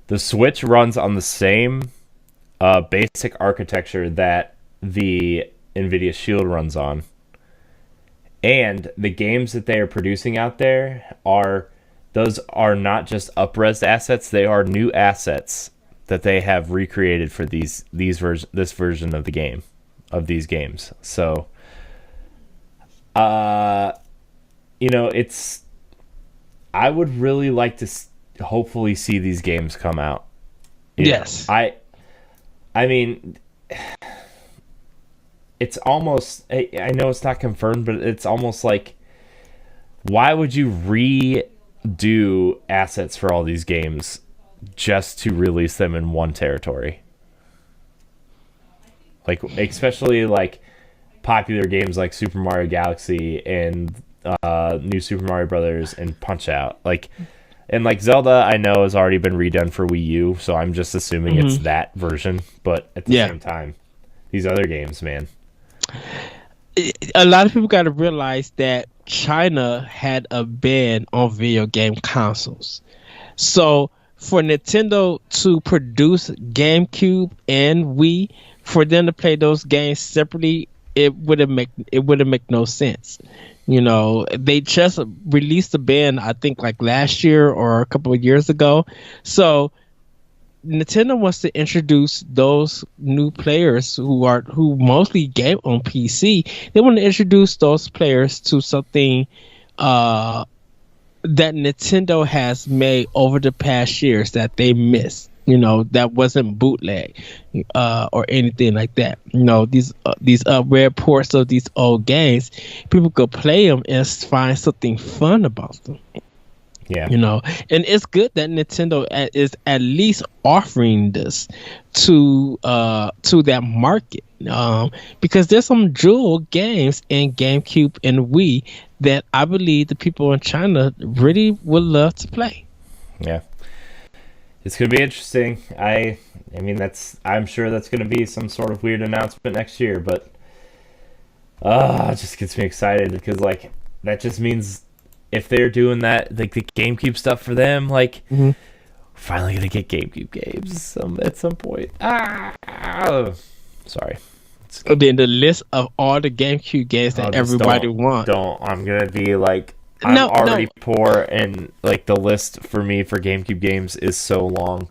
the Switch runs on the same basic architecture that the Nvidia Shield runs on. And the games that they are producing out there are not just up-res assets, they are new assets that they have recreated for this version of the game, of these games. So I would really like to hopefully see these games come out. Yes. I mean, it's almost, I know it's not confirmed, but it's almost like, why would you redo assets for all these games just to release them in one territory? like especially like popular games like Super Mario Galaxy and New Super Mario Brothers and Punch Out. And like Zelda, I know has already been redone for Wii U, so I'm just assuming it's that version. But at the same time, these other games, man. A lot of people got to realize that China had a ban on video game consoles. So for Nintendo to produce GameCube and Wii, for them to play those games separately, it would have make no sense. You know, they just released a ban, I think, like last year or a couple of years ago. So Nintendo wants to introduce those new players who mostly game on PC. They want to introduce those players to something that Nintendo has made over the past years that they missed. You know, that wasn't bootleg or anything like that. You know, these rare ports of these old games, people could play them and find something fun about them. Yeah, you know, and it's good that Nintendo is at least offering this to that market, because there's some jewel games in GameCube and Wii that I believe the people in China really would love to play. Yeah, it's gonna be interesting. I mean, I'm sure that's gonna be some sort of weird announcement next year, but it just gets me excited because like that just means. If they're doing that, like the GameCube stuff for them, like we're finally gonna get GameCube games at some point. Sorry. Then the list of all the GameCube games that everybody wants. I'm gonna be like, I'm already poor, and like the list for me for GameCube games is so long.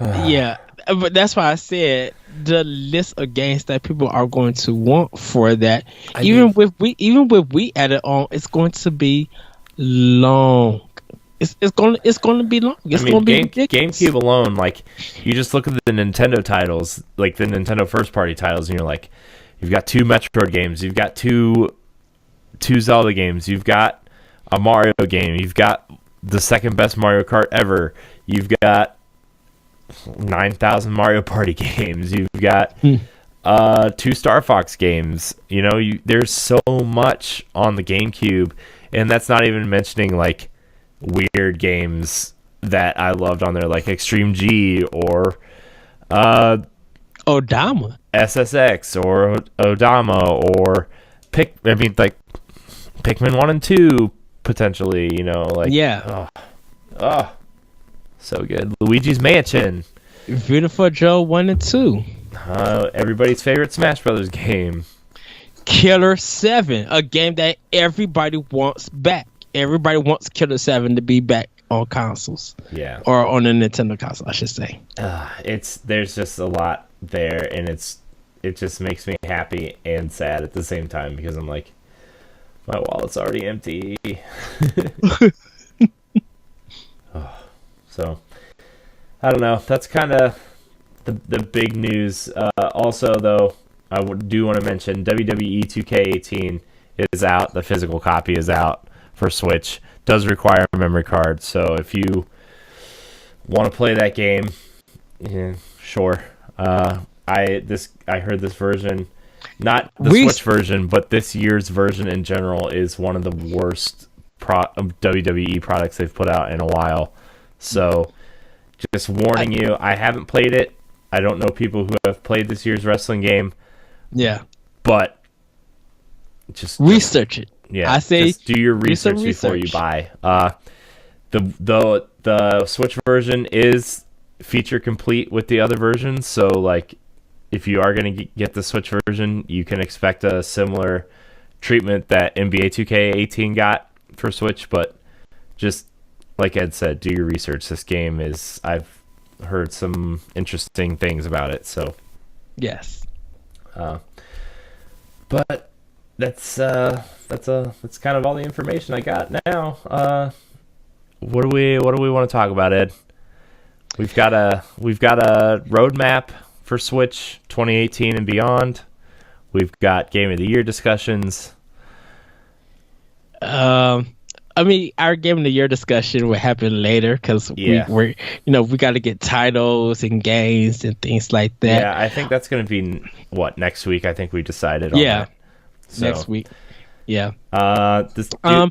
Yeah, but that's why I said the list of games that people are going to want for that. Even with we added on, it's going to be long. It's going to be long. It's going to be ridiculous. GameCube alone, like you just look at the Nintendo titles, like the Nintendo first party titles, and you're like, you've got 2 Metroid games, you've got two Zelda games, you've got a Mario game, you've got the second best Mario Kart ever, you've got 9,000 Mario Party games. You've got 2 Star Fox games. You know, there's so much on the GameCube, and that's not even mentioning like weird games that I loved on there, like Extreme G or Odama, SSX or Odama or like Pikmin 1 and 2 potentially. You know, like so good. Luigi's Mansion. Beautiful Joe 1 and 2. Everybody's favorite Smash Brothers game. Killer 7, a game that everybody wants back. Everybody wants Killer 7 to be back on consoles. Yeah. Or on a Nintendo console, I should say. There's just a lot there, and it just makes me happy and sad at the same time because I'm like, my wallet's already empty. So, I don't know. That's kind of the big news. Also, though, I do want to mention WWE 2K18 is out. The physical copy is out for Switch. Does require a memory card. So, if you want to play that game, yeah, sure. I heard this version, not the Switch version, but this year's version in general is one of the worst WWE products they've put out in a while. So, just warning you, I haven't played it. I don't know people who have played this year's wrestling game. Yeah. But just research it. Yeah. I say just do your research before you buy. The Switch version is feature complete with the other versions, so like if you are going to get the Switch version, you can expect a similar treatment that NBA 2K18 got for Switch, but just like Ed said, do your research. This game I've heard some interesting things about it, so yes. But that's kind of all the information I got now. What do we want to talk about, Ed? We've got a roadmap for Switch 2018 and beyond. We've got Game of the Year discussions. I mean, our game of the year discussion will happen later because Yeah. we got to get titles and games and things like that. Yeah, I think that's going to be next week. I think we decided on Yeah, that. So, next week. Yeah. this I,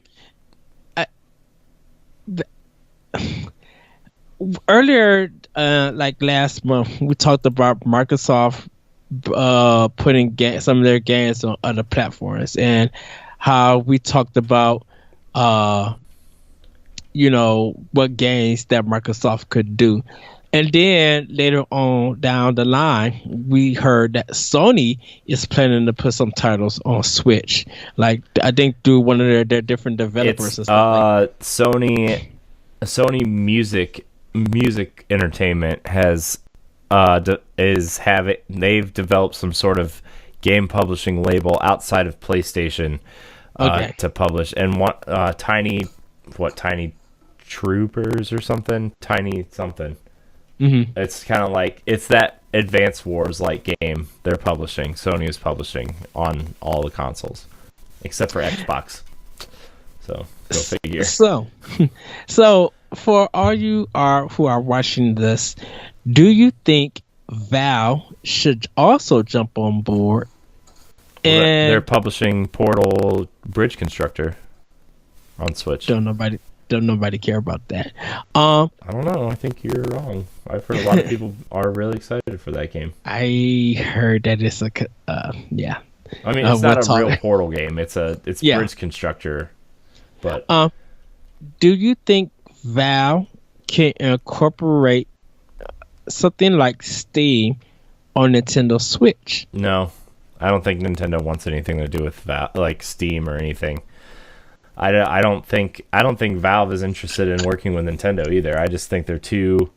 earlier, like last month, we talked about Microsoft putting some of their games on other platforms, and how we talked about what games that Microsoft could do. And then later on down the line, we heard that Sony is planning to put some titles on Switch. Like, I think through one of their different developers and stuff. Sony Music Entertainment has they've developed some sort of game publishing label outside of PlayStation to publish, and Tiny Troopers or something, Tiny something. Mm-hmm. It's kind of like it's that Advance Wars like game they're publishing. Sony is publishing on all the consoles except for Xbox. So go figure. So for all you who are watching this, do you think Valve should also jump on board? And they're publishing Portal Bridge Constructor on Switch. Don't nobody care about that. I don't know. I think you're wrong. I've heard a lot of people are really excited for that game. I heard that it's yeah. I mean, it's not a real Portal game. It's Bridge Constructor. But do you think Valve can incorporate something like Steam on Nintendo Switch? No, I don't think Nintendo wants anything to do with like Steam or anything. I don't think Valve is interested in working with Nintendo either. I just think they're two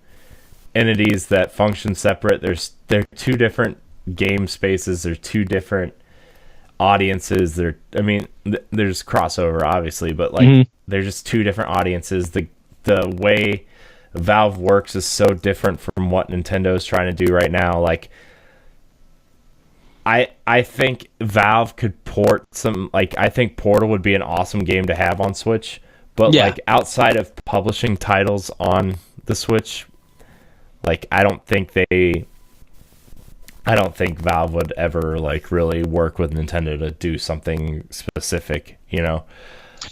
entities that function separate. They're two different game spaces. They're two different audiences. There's crossover obviously, but like they're just two different audiences. The way Valve works is so different from what Nintendo is trying to do right now. Like, I think Valve could port some, like, I think Portal would be an awesome game to have on Switch, but like outside of publishing titles on the Switch, like I don't think Valve would ever like really work with Nintendo to do something specific, you know.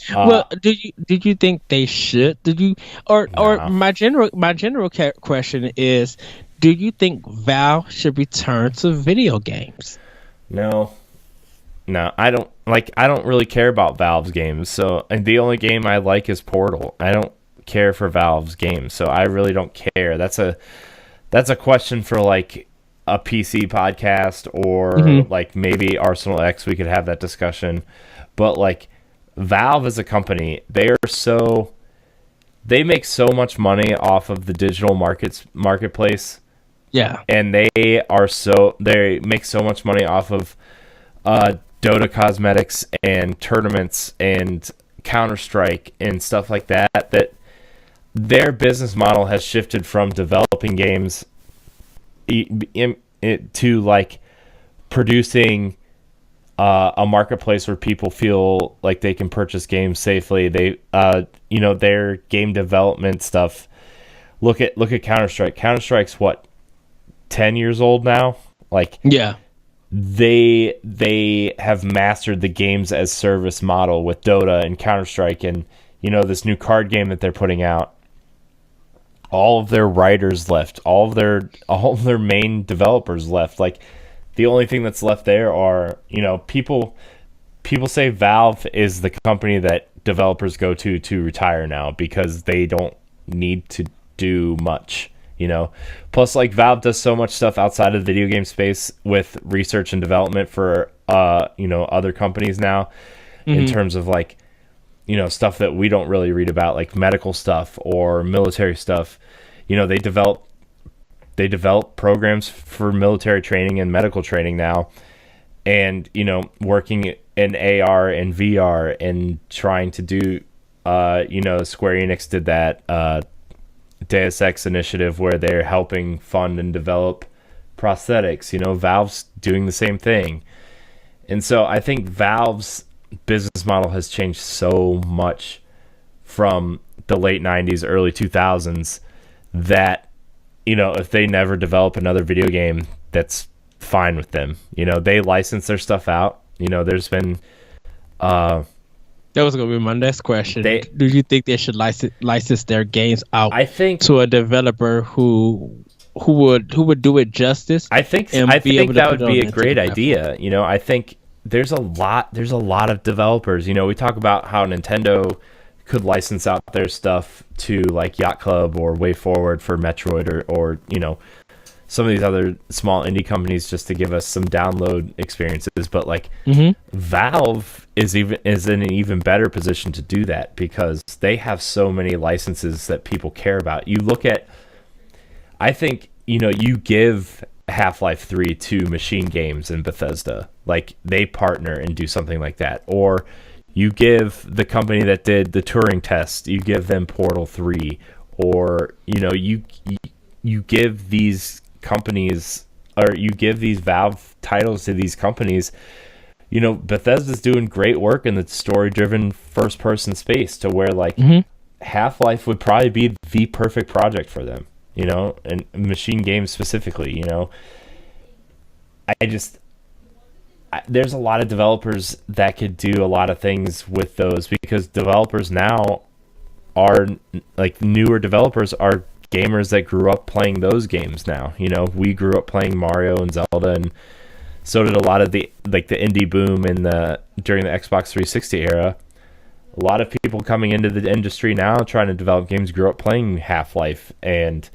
Well, did you think they should? Or my general question is, do you think Valve should return to video games? No, I don't really care about Valve's games. So, and the only game I like is Portal. I don't care for Valve's games, so I really don't care. That's a question for like a PC podcast or like maybe Arsenal X. We could have that discussion, but like Valve as a company, they make so much money off of the digital marketplace. Yeah. And they make so much money off of Dota cosmetics and tournaments and Counter-Strike and stuff like that their business model has shifted from developing games to like producing a marketplace where people feel like they can purchase games safely. They their game development stuff. Look at Counter-Strike. Counter-Strike's what, 10 years old now? Like, yeah, they have mastered the games as service model with Dota and Counter-Strike, and this new card game that they're putting out. All of their writers left, all of their main developers left. Like, the only thing that's left there are, people say Valve is the company that developers go to retire now because they don't need to do much. Plus, like, Valve does so much stuff outside of the video game space with research and development for other companies now, in terms of like stuff that we don't really read about, like medical stuff or military stuff. They develop programs for military training and medical training now, and working in AR and VR and trying to do Square-Enix did that Deus Ex initiative where they're helping fund and develop prosthetics. Valve's doing the same thing. And so I think Valve's business model has changed so much from the late 90s, early 2000s that, if they never develop another video game, that's fine with them. They license their stuff out. There's been that was gonna be my next question. Do you think they should license their games out? I think to a developer who would do it justice. I think that would be a great idea. I think there's a lot of developers. We talk about how Nintendo could license out their stuff to like Yacht Club or Way Forward for Metroid or some of these other small indie companies just to give us some download experiences. But like Valve is in an even better position to do that because they have so many licenses that people care about. You look at, I think, you give Half-Life 3 to Machine Games and Bethesda, like they partner and do something like that. Or you give the company that did the Turing test, you give them Portal 3, or you give these companies, or you give these Valve titles to these companies. Bethesda's doing great work in the story-driven first-person space to where like Half-Life would probably be the perfect project for them. And Machine Games specifically. There's a lot of developers that could do a lot of things with those because developers now are like newer developers are gamers that grew up playing those games now. We grew up playing Mario and Zelda, and so did a lot of the indie boom during the Xbox 360 era. A lot of people coming into the industry now trying to develop games grew up playing Half-Life and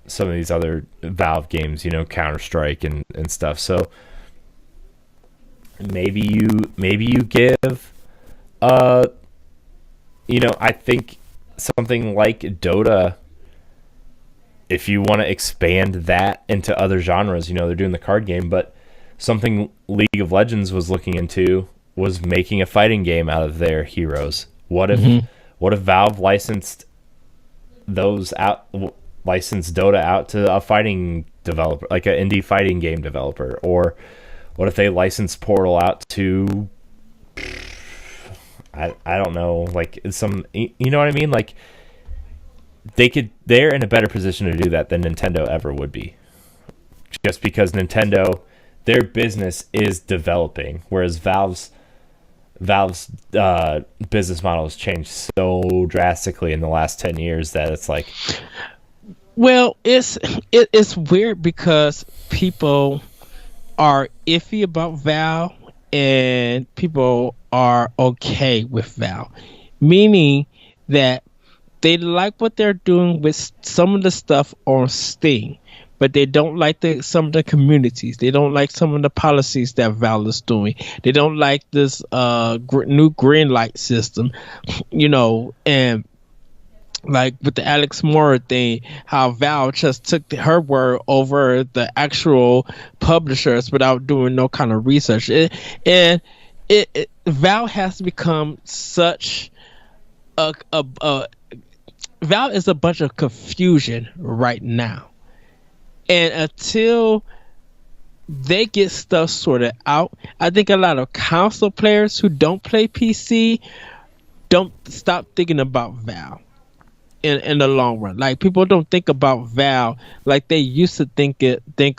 some of these other Valve games, Counter-Strike and stuff. So maybe you give I think something like Dota, if you want to expand that into other genres, they're doing the card game, but something League of Legends was looking into was making a fighting game out of their heroes. What if Valve licensed Dota out to a fighting developer, like an indie fighting game developer? Or what if they licensed Portal out to, I don't know, like some, you know what I mean? Like they're in a better position to do that than Nintendo ever would be. Just because Nintendo, their business is developing, whereas Valve's business model has changed so drastically in the last 10 years that it's like, well, it's weird because people are iffy about Valve and people are okay with Valve, meaning that they like what they're doing with some of the stuff on Steam, but they don't like some of the communities. They don't like some of the policies that Valve is doing. They don't like this new green light system, and like with the Alex Moore thing, how Valve just took her word over the actual publishers without doing no kind of research. Valve has become such Valve is a bunch of confusion right now. And until they get stuff sorted out, I think a lot of console players who don't play PC don't stop thinking about Valve in the long run. Like, people don't think about Valve like they used to think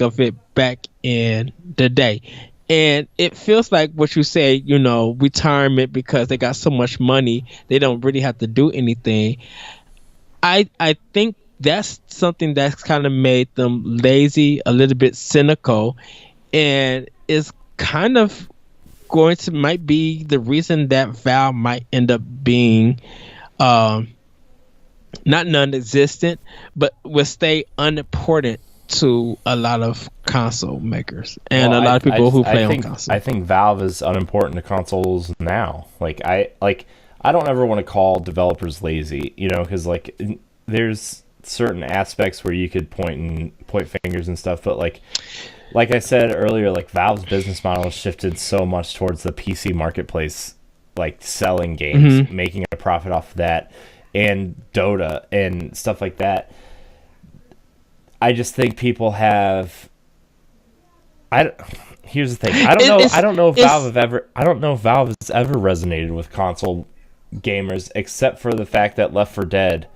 of it back in the day. And it feels like what you say, retirement, because they got so much money, they don't really have to do anything. I think that's something that's kind of made them lazy, a little bit cynical, and is kind of might be the reason that Valve might end up being not non-existent, but will stay unimportant to a lot of console makers and a lot of people who play on consoles. I think Valve is unimportant to consoles now. I don't ever want to call developers lazy, because there's certain aspects where you could point fingers and stuff, but like I said earlier, like Valve's business model has shifted so much towards the PC marketplace, like selling games, making a profit off of that, and Dota and stuff like that. I just think people have. Here's the thing. I don't know if Valve has ever resonated with console gamers, except for the fact that Left 4 Dead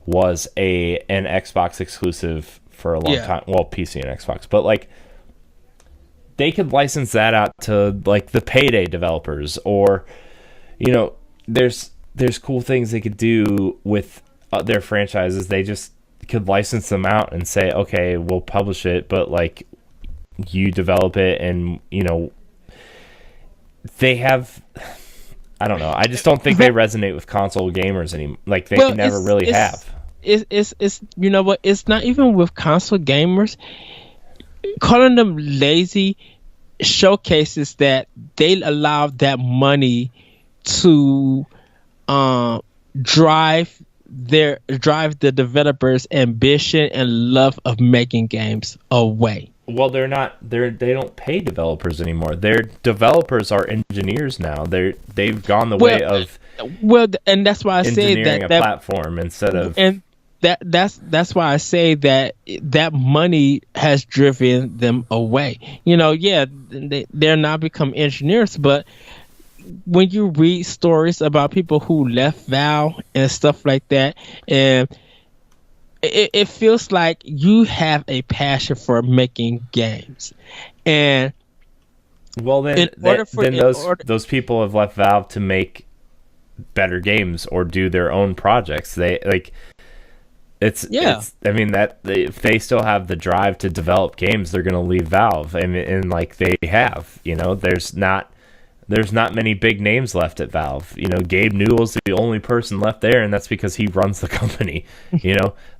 was an Xbox exclusive for a long time. Well, PC and Xbox, but like they could license that out to like the Payday developers, or there's cool things they could do with their franchises. They just could license them out and say, okay, we'll publish it, but like you develop it, and they have. I don't know. I just don't think they resonate with console gamers anymore. Like they can never really have. It's you know what? It's not even with console gamers. Calling them lazy showcases that they allow that money to drive the developers' ambition and love of making games away. Well, they don't pay developers anymore. Their developers are engineers now. They've gone the way of and that's why I say that platform instead of, and that's why I say that money has driven them away. They're now become engineers, but when you read stories about people who left Valve and stuff like that, and it feels like you have a passion for making games, and those people have left Valve to make better games or do their own projects. They like it's I mean that if they still have the drive to develop games, they're going to leave Valve, and like they have. There's not many big names left at Valve. Gabe Newell's the only person left there, and that's because he runs the company.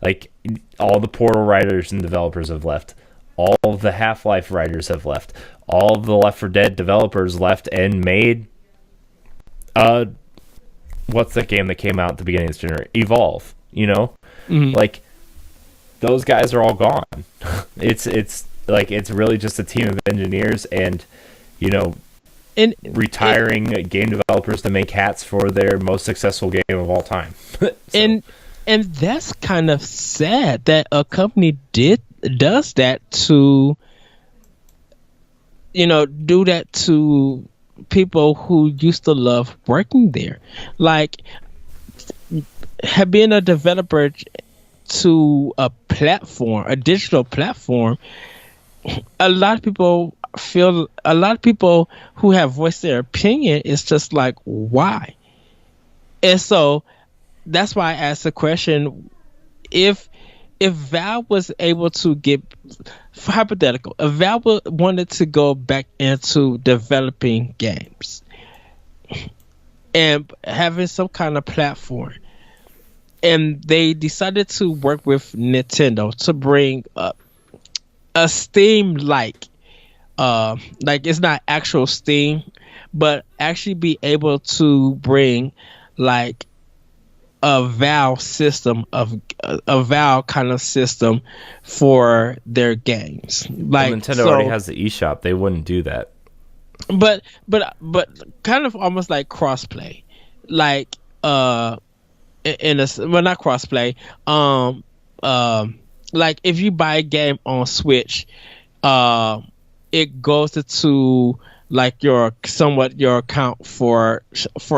Like all the Portal writers and developers have left. All of the Half-Life writers have left. All of the Left 4 Dead developers left and made what's that game that came out at the beginning of this generation? Evolve. Like those guys are all gone. It's like it's really just a team of engineers and retiring game developers to make hats for their most successful game of all time. And that's kind of sad that a company does that to do that to people who used to love working there. Like being a developer to a digital platform, a lot of people who have voiced their opinion is just like, why? And so that's why I asked the question, if Valve was able to get, hypothetical, if Valve wanted to go back into developing games and having some kind of platform, and they decided to work with Nintendo to bring up a Steam like it's not actual Steam, but actually be able to bring like a Valve system of a Valve kind of system for their games. Like Nintendo already has the eShop. They wouldn't do that. But kind of almost like crossplay, like not crossplay. Like if you buy a game on Switch, it goes into like your account for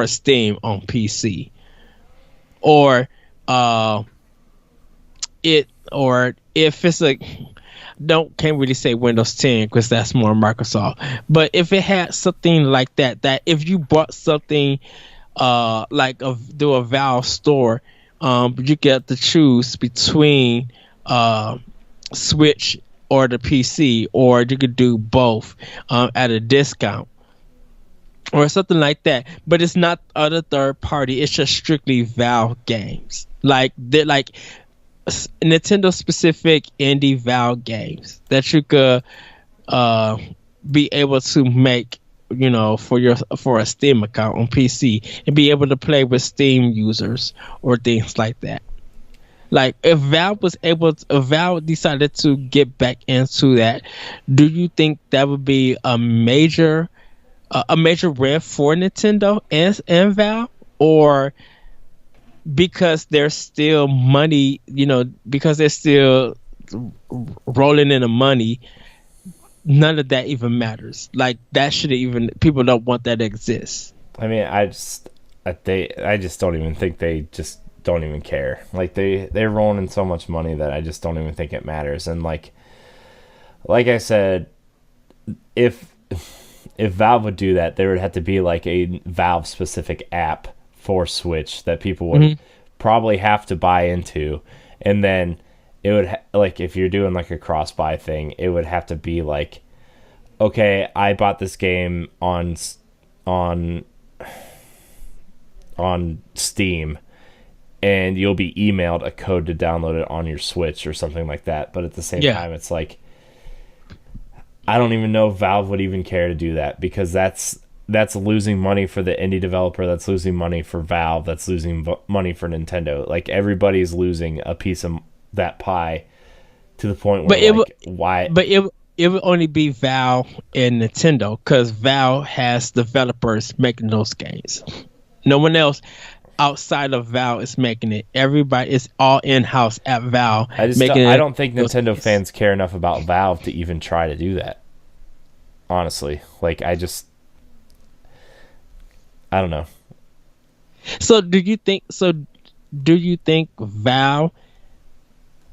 Steam on PC, or if it's can't really say Windows 10 because that's more Microsoft. But if it had something like that if you bought something through a Valve store, you get to choose between Switch or the PC, or you could do both at a discount or something like that. But it's not other third party. It's just strictly Valve games. Like they're like Nintendo specific indie Valve games that you could be able to make, for a Steam account on PC and be able to play with Steam users or things like that. Like if Valve decided to get back into that, do you think that would be a major win for Nintendo and Valve, or because there's still money, because they're still rolling in the money, none of that even matters? Like that shouldn't even, people don't want that to exist. I mean, I just don't even think they just don't even care. Like they're rolling in so much money that I just don't even think it matters. And like I said, if Valve would do that, there would have to be like a Valve specific app for Switch that people would probably have to buy into, and then it would like if you're doing like a cross buy thing, it would have to be like, okay, I bought this game on Steam, and you'll be emailed a code to download it on your Switch or something like that. But at the same time, it's like, I don't even know if Valve would even care to do that, because that's losing money for the indie developer, that's losing money for Valve, that's losing money for Nintendo. Like, everybody's losing a piece of that pie to the point where why? But it would only be Valve and Nintendo, because Valve has developers making those games. No one else outside of Valve is making it. Everybody is all in-house at Valve. I don't think Nintendo fans care enough about Valve to even try to do that. Honestly, like I don't know. So do you think Valve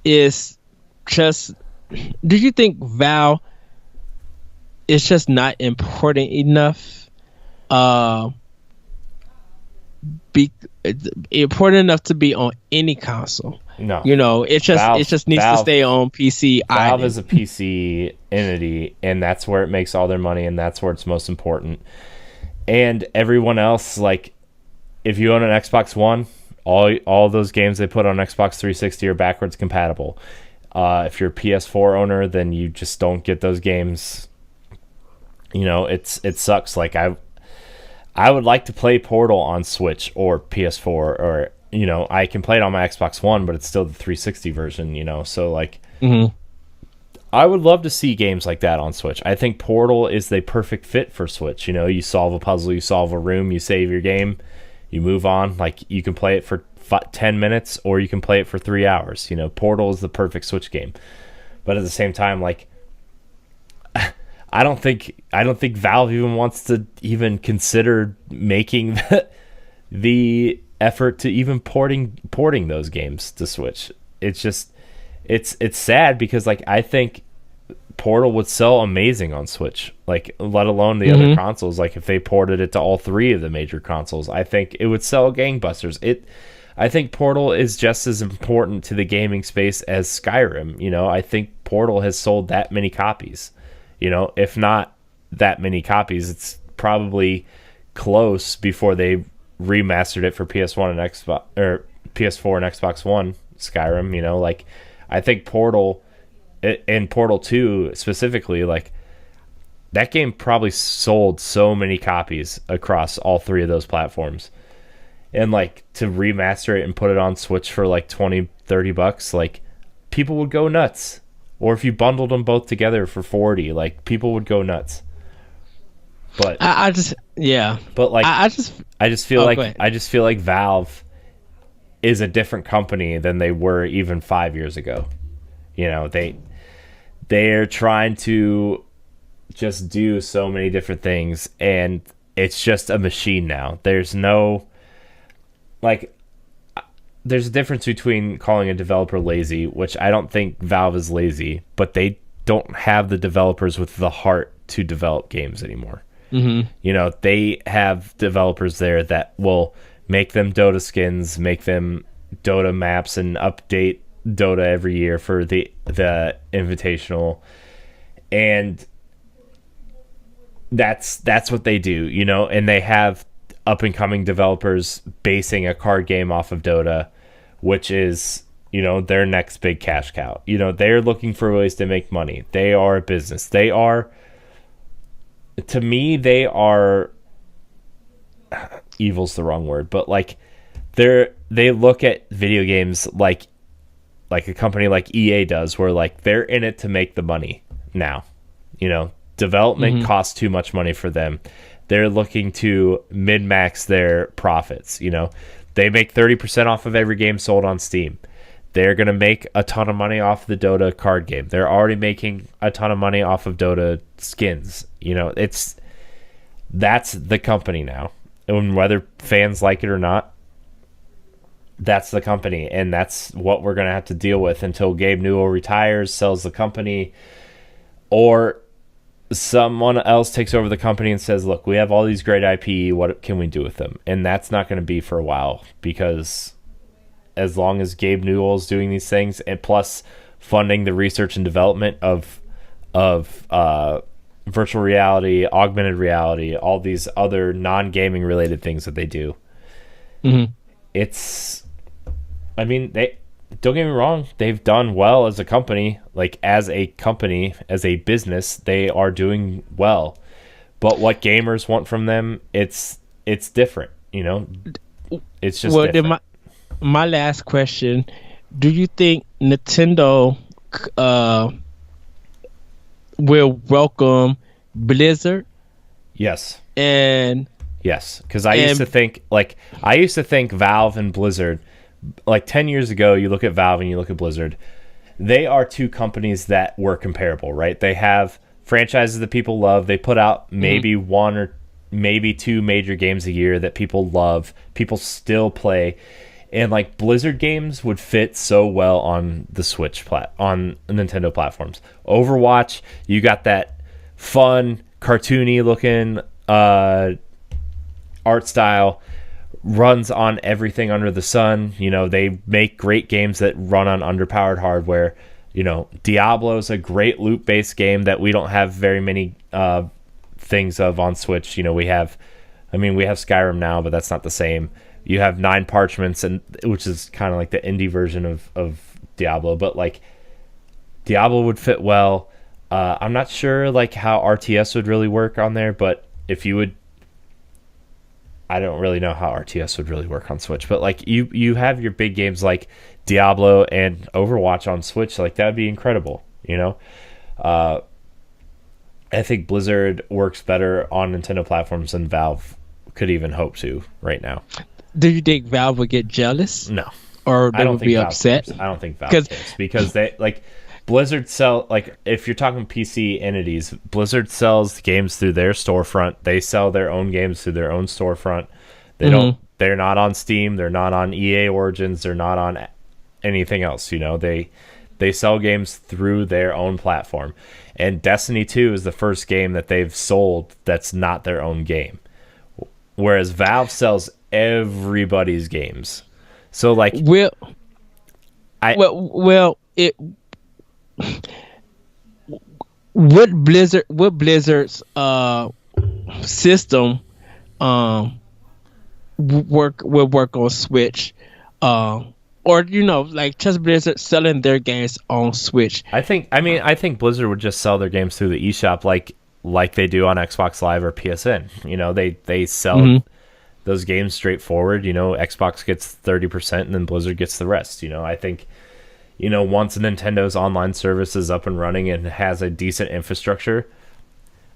is just? Do you think Valve is just not important enough? Important enough to be on any console. No, it just needs to stay on PC. Valve is a PC entity, and that's where it makes all their money, and that's where it's most important. And everyone else, like, if you own an Xbox One, all those games they put on Xbox 360 are backwards compatible. If you're a PS4 owner, then you just don't get those games. It sucks. Like I would like to play Portal on Switch or PS4, or I can play it on my Xbox One, but it's still the 360 version. So like, I would love to see games like that on Switch. I think Portal is the perfect fit for Switch. You solve a puzzle, you solve a room, you save your game, you move on. Like, you can play it for 10 minutes, or you can play it for 3 hours. Portal is the perfect Switch game. But at the same time, like, I don't think Valve even wants to even consider making the effort to even porting those games to Switch. It's just it's sad, because like I think Portal would sell amazing on Switch, like, let alone the other consoles. Like, if they ported it to all three of the major consoles, I think it would sell gangbusters. I think Portal is just as important to the gaming space as Skyrim. I think Portal has sold that many copies. If not that many copies, it's probably close before they remastered it for PS1 and Xbox, or PS4 and Xbox One. Skyrim, like, I think Portal and Portal 2 specifically, like, that game probably sold so many copies across all three of those platforms. And like, to remaster it and put it on Switch for like $20-$30, like, people would go nuts. Or if you bundled them both together for $40, like, people would go nuts. But I just feel like Valve is a different company than they were even 5 years ago. They're trying to just do so many different things, and it's just a machine now. There's no, like, there's a difference between calling a developer lazy, which I don't think Valve is lazy, but they don't have the developers with the heart to develop games anymore. They have developers there that will make them Dota skins, make them Dota maps, and update Dota every year for the Invitational, and that's what they do. And they have up and coming developers basing a card game off of Dota, which is their next big cash cow. They're looking for ways to make money. They are a business. To me, they are, evil's the wrong word, but like, they look at video games like a company like EA does, where like, they're in it to make the money now. Development costs too much money for them. They're looking to min-max their profits. They make 30% off of every game sold on Steam. They're going to make a ton of money off the Dota card game. They're already making a ton of money off of Dota skins. That's the company now. and whether fans like it or not, that's the company, and that's what we're going to have to deal with until Gabe Newell retires, sells the company, or someone else takes over the company and says, look, we have all these great IP, what can we do with them? And that's not going to be for a while, because as long as Gabe Newell's doing these things, and plus funding the research and development of virtual reality, augmented reality, all these other non-gaming related things that they do. It's, I mean, they don't get me wrong, they've done well as a company, like as a company, as a business, they are doing well. But what gamers want from them, it's different, you know. It's just different. Then my last question: do you think Nintendo will welcome Blizzard? Yes. And yes, because I used to think Valve and Blizzard, like 10 years ago, you look at Valve and you look at Blizzard, they are two companies that were comparable, right? They have franchises that people love. They put out maybe one or maybe two major games a year that people love, people still play. And like Blizzard games would fit so well on the Switch on Nintendo platforms. Overwatch, you got that fun, cartoony looking art style, runs on everything under the sun. You know, they make great games that run on underpowered hardware. You know, Diablo's a great loot-based game that we don't have very many things of on Switch. You know, we have Skyrim now, but that's not the same. You have Nine Parchments, and which is kind of like the indie version of Diablo, but like Diablo would fit well. I'm not sure like how RTS would really work on there, but if you would, I don't really know how RTS would really work on Switch, but like you have your big games like Diablo and Overwatch on Switch, like that would be incredible, you know. I think Blizzard works better on Nintendo platforms than Valve could even hope to right now. Do you think Valve would get jealous? No. Or they would be upset? I don't think Valve cares, because they like Blizzard sell, like if you're talking PC entities, Blizzard sells games through their storefront. They sell their own games through their own storefront. They're not on Steam, they're not on EA Origins, they're not on anything else, you know. They sell games through their own platform. And Destiny 2 is the first game that they've sold that's not their own game. Whereas Valve sells everybody's games. So like it would Blizzard's system will work on Switch, or you know, like just Blizzard selling their games on Switch. I think Blizzard would just sell their games through the eShop like they do on Xbox Live or PSN. You know, they sell those games straightforward. You know, Xbox gets 30% and then Blizzard gets the rest. You know, I think, you know, once Nintendo's online service is up and running and has a decent infrastructure,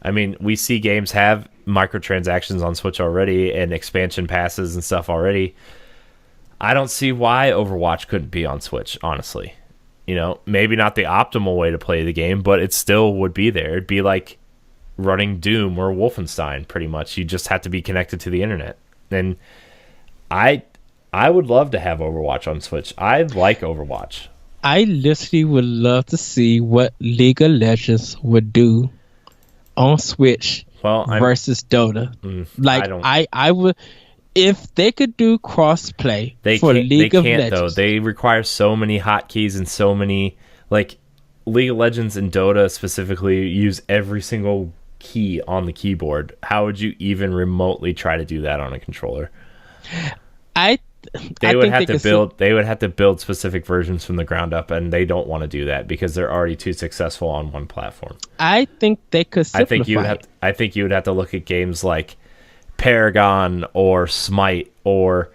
I mean, we see games have microtransactions on Switch already and expansion passes and stuff already. I don't see why Overwatch couldn't be on Switch, honestly. You know, maybe not the optimal way to play the game, but it still would be there. It'd be like running Doom or Wolfenstein, pretty much. You just have to be connected to the internet. And I would love to have Overwatch on Switch. I like Overwatch. I literally would love to see what League of Legends would do on Switch versus Dota. I would, if they could do cross-play for League of Legends. Though. They require so many hotkeys and so many, like, League of Legends and Dota specifically use every single key on the keyboard. How would you even remotely try to do that on a controller? They would have to build specific versions from the ground up, and they don't want to do that because they're already too successful on one platform. I think they could simplify. I think you would have to look at games like Paragon or Smite or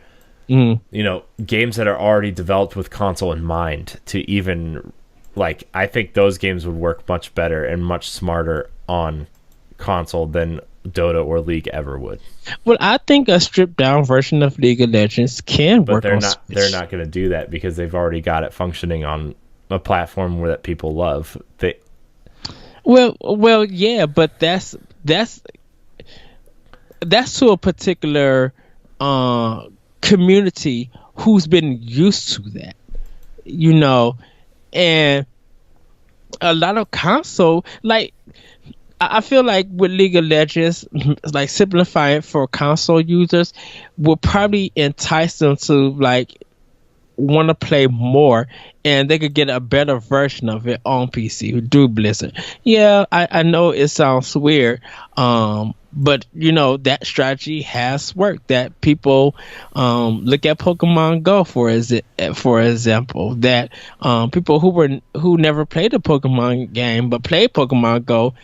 you know, games that are already developed with console in mind to even, like, I think those games would work much better and much smarter on console than Dota or League ever would. Well, I think a stripped down version of League of Legends can work on Switch. They're not going to do that because they've already got it functioning on a platform that people love. Well, yeah, but that's that's to a particular community who's been used to that, you know, and a lot of console like I feel like with League of Legends, like simplify it for console users will probably entice them to like want to play more, and they could get a better version of it on PC through Blizzard. Yeah, I know it sounds weird, but you know that strategy has worked. That people look at Pokemon Go for example. That people who never played a Pokemon game but played Pokemon Go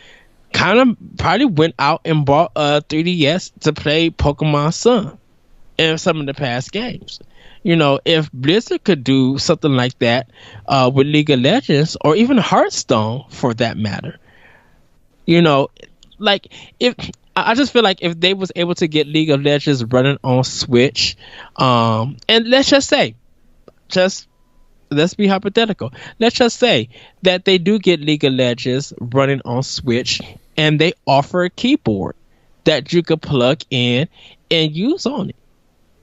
kind of probably went out and bought a 3DS to play Pokemon Sun in some of the past games. You know, if Blizzard could do something like that with League of Legends or even Hearthstone for that matter, you know, like if I just feel like if they was able to get League of Legends running on Switch, and let's just say, let's be hypothetical. Let's just say that they do get League of Legends running on Switch and they offer a keyboard that you could plug in and use on it.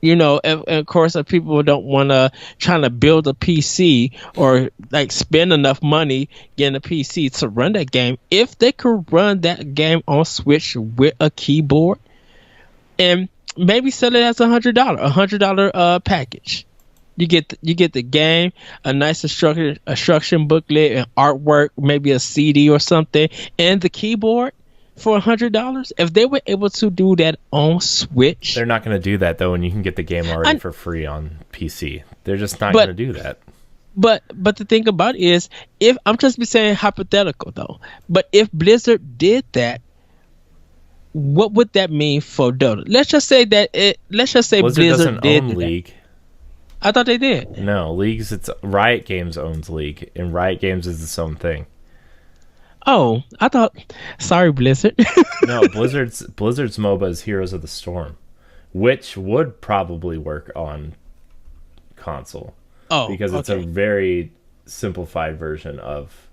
You know, of course, if people don't want to try to build a PC or like spend enough money getting a PC to run that game, if they could run that game on Switch with a keyboard and maybe sell it as $100 package. You get the game, a nice instruction booklet, and artwork, maybe a CD or something, and the keyboard for $100. If they were able to do that on Switch, they're not going to do that though, and you can get the game already for free on PC. They're just not going to do that. But the thing about it is, if I'm just saying hypothetical though, but if Blizzard did that, what would that mean for Dota? Let's just say Blizzard did own League. I thought they did. No, League's it's Riot Games owns League, and Riot Games is its own thing. Oh, I thought. Sorry, Blizzard. No, Blizzard's MOBA is Heroes of the Storm, which would probably work on console. Oh, because it's a very simplified version of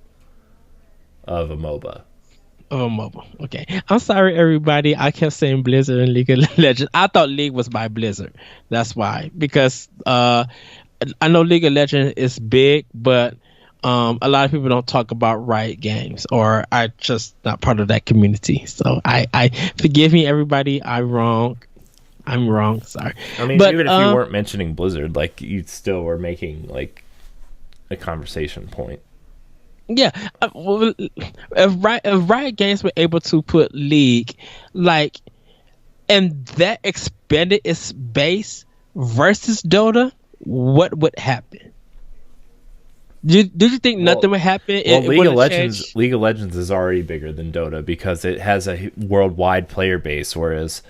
a MOBA. Oh, mobile. Okay. I'm sorry, everybody. I kept saying Blizzard and League of Legends. I thought League was by Blizzard. That's why. Because I know League of Legends is big, but a lot of people don't talk about Riot Games, or I just not part of that community. So I forgive me, everybody. I'm wrong. Sorry. I mean, but, even if you weren't mentioning Blizzard, like you still were making like a conversation point. Yeah, well, if Riot Games were able to put League, like, and that expanded its base versus Dota, what would happen? Did you think nothing would happen? Well, League of Legends is already bigger than Dota because it has a worldwide player base, whereas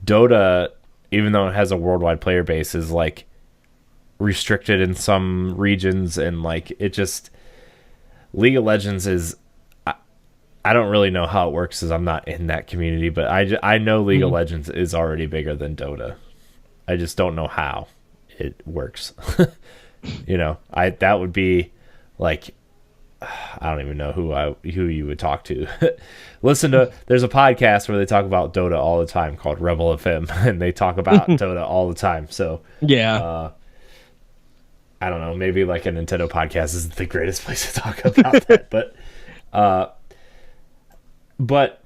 Dota, even though it has a worldwide player base, is like restricted in some regions, and like it just. League of Legends is, I don't really know how it works because I'm not in that community, but I know League of Legends is already bigger than Dota. I just don't know how it works. You know, that would be like, I don't even know who you would talk to. There's a podcast where they talk about Dota all the time called Rebel FM, and they talk about Dota all the time. So yeah. I don't know, maybe like a Nintendo podcast isn't the greatest place to talk about that, but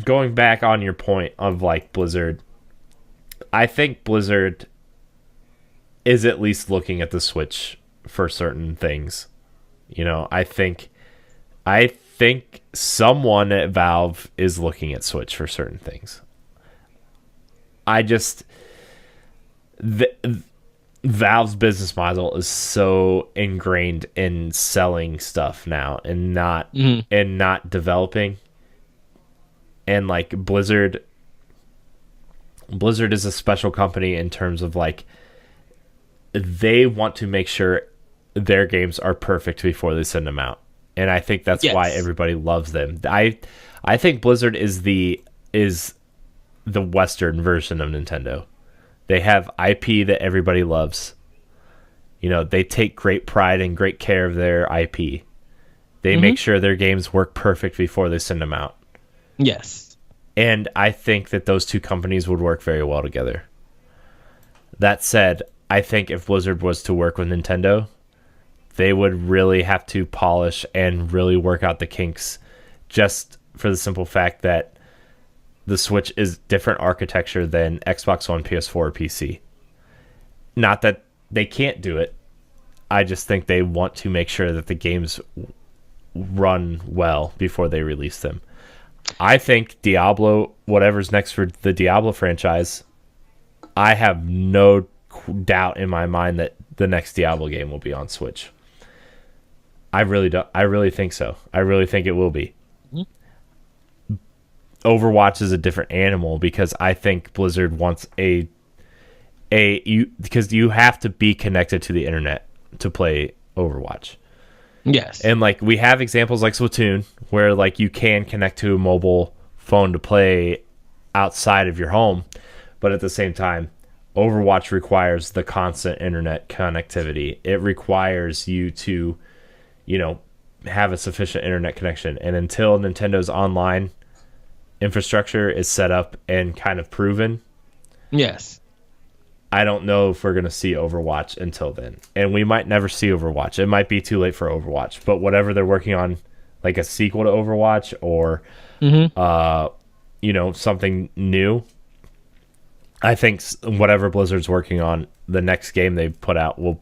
going back on your point of like Blizzard, I think Blizzard is at least looking at the Switch for certain things. You know, I think someone at Valve is looking at Switch for certain things. Valve's business model is so ingrained in selling stuff now and not developing. And like Blizzard is a special company in terms of like they want to make sure their games are perfect before they send them out. And I think that's why everybody loves them. I think Blizzard is the Western version of Nintendo. They have IP that everybody loves. You know, they take great pride and great care of their IP. They make sure their games work perfect before they send them out. Yes. And I think that those two companies would work very well together. That said, I think if Blizzard was to work with Nintendo, they would really have to polish and really work out the kinks, just for the simple fact that the Switch is different architecture than Xbox One, PS4, or PC. Not that they can't do it. I just think they want to make sure that the games run well before they release them. I think Diablo, whatever's next for the Diablo franchise, I have no doubt in my mind that the next Diablo game will be on Switch. I really don't. I really think so. I really think it will be. Mm-hmm. Overwatch is a different animal because I think Blizzard wants because you have to be connected to the internet to play Overwatch. Yes. And like we have examples like Splatoon where like you can connect to a mobile phone to play outside of your home, but at the same time Overwatch requires the constant internet connectivity. It requires you to, have a sufficient internet connection. And until Nintendo's online infrastructure is set up and kind of proven, yes, I don't know if we're going to see Overwatch until then. And we might never see Overwatch. It might be too late for Overwatch. But whatever they're working on, like a sequel to Overwatch or, something new, I think whatever Blizzard's working on, the next game they put out will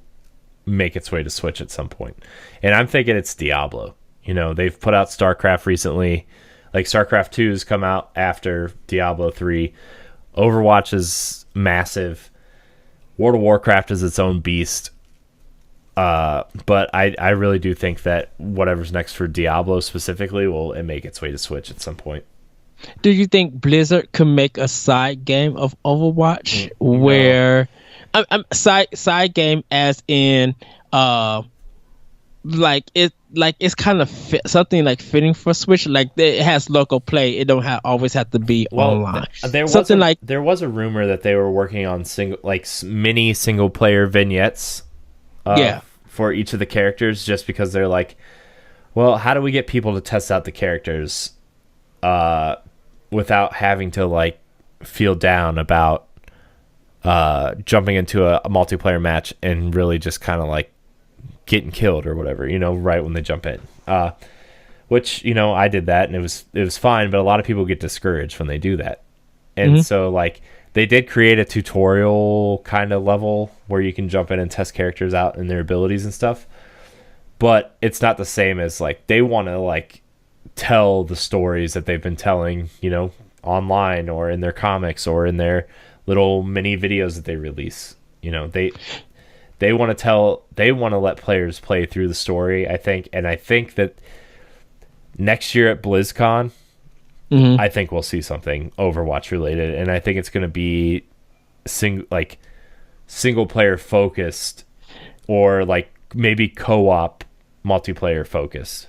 make its way to Switch at some point. And I'm thinking it's Diablo. They've put out StarCraft recently. Like StarCraft 2 has come out after Diablo 3. Overwatch is massive. World of Warcraft is its own beast. But I really do think that whatever's next for Diablo specifically will make its way to Switch at some point. Do you think Blizzard could make a side game of Overwatch where side game as in it's kind of something like fitting for Switch, like it has local play, it don't always have to be online. There was a rumor that they were working on mini single player vignettes for each of the characters, just because they're like, well, how do we get people to test out the characters without having to feel down about jumping into a multiplayer match and really just kind of getting killed or whatever, right when they jump in. Which, I did that and it was fine, but a lot of people get discouraged when they do that. And so they did create a tutorial kind of level where you can jump in and test characters out and their abilities and stuff. But it's not the same as they want to tell the stories that they've been telling, online or in their comics or in their little mini videos that they release. They want to let players play through the story, I think. And I think that next year at BlizzCon, I think we'll see something Overwatch related. And I think it's going to be single player focused or maybe co-op multiplayer focused.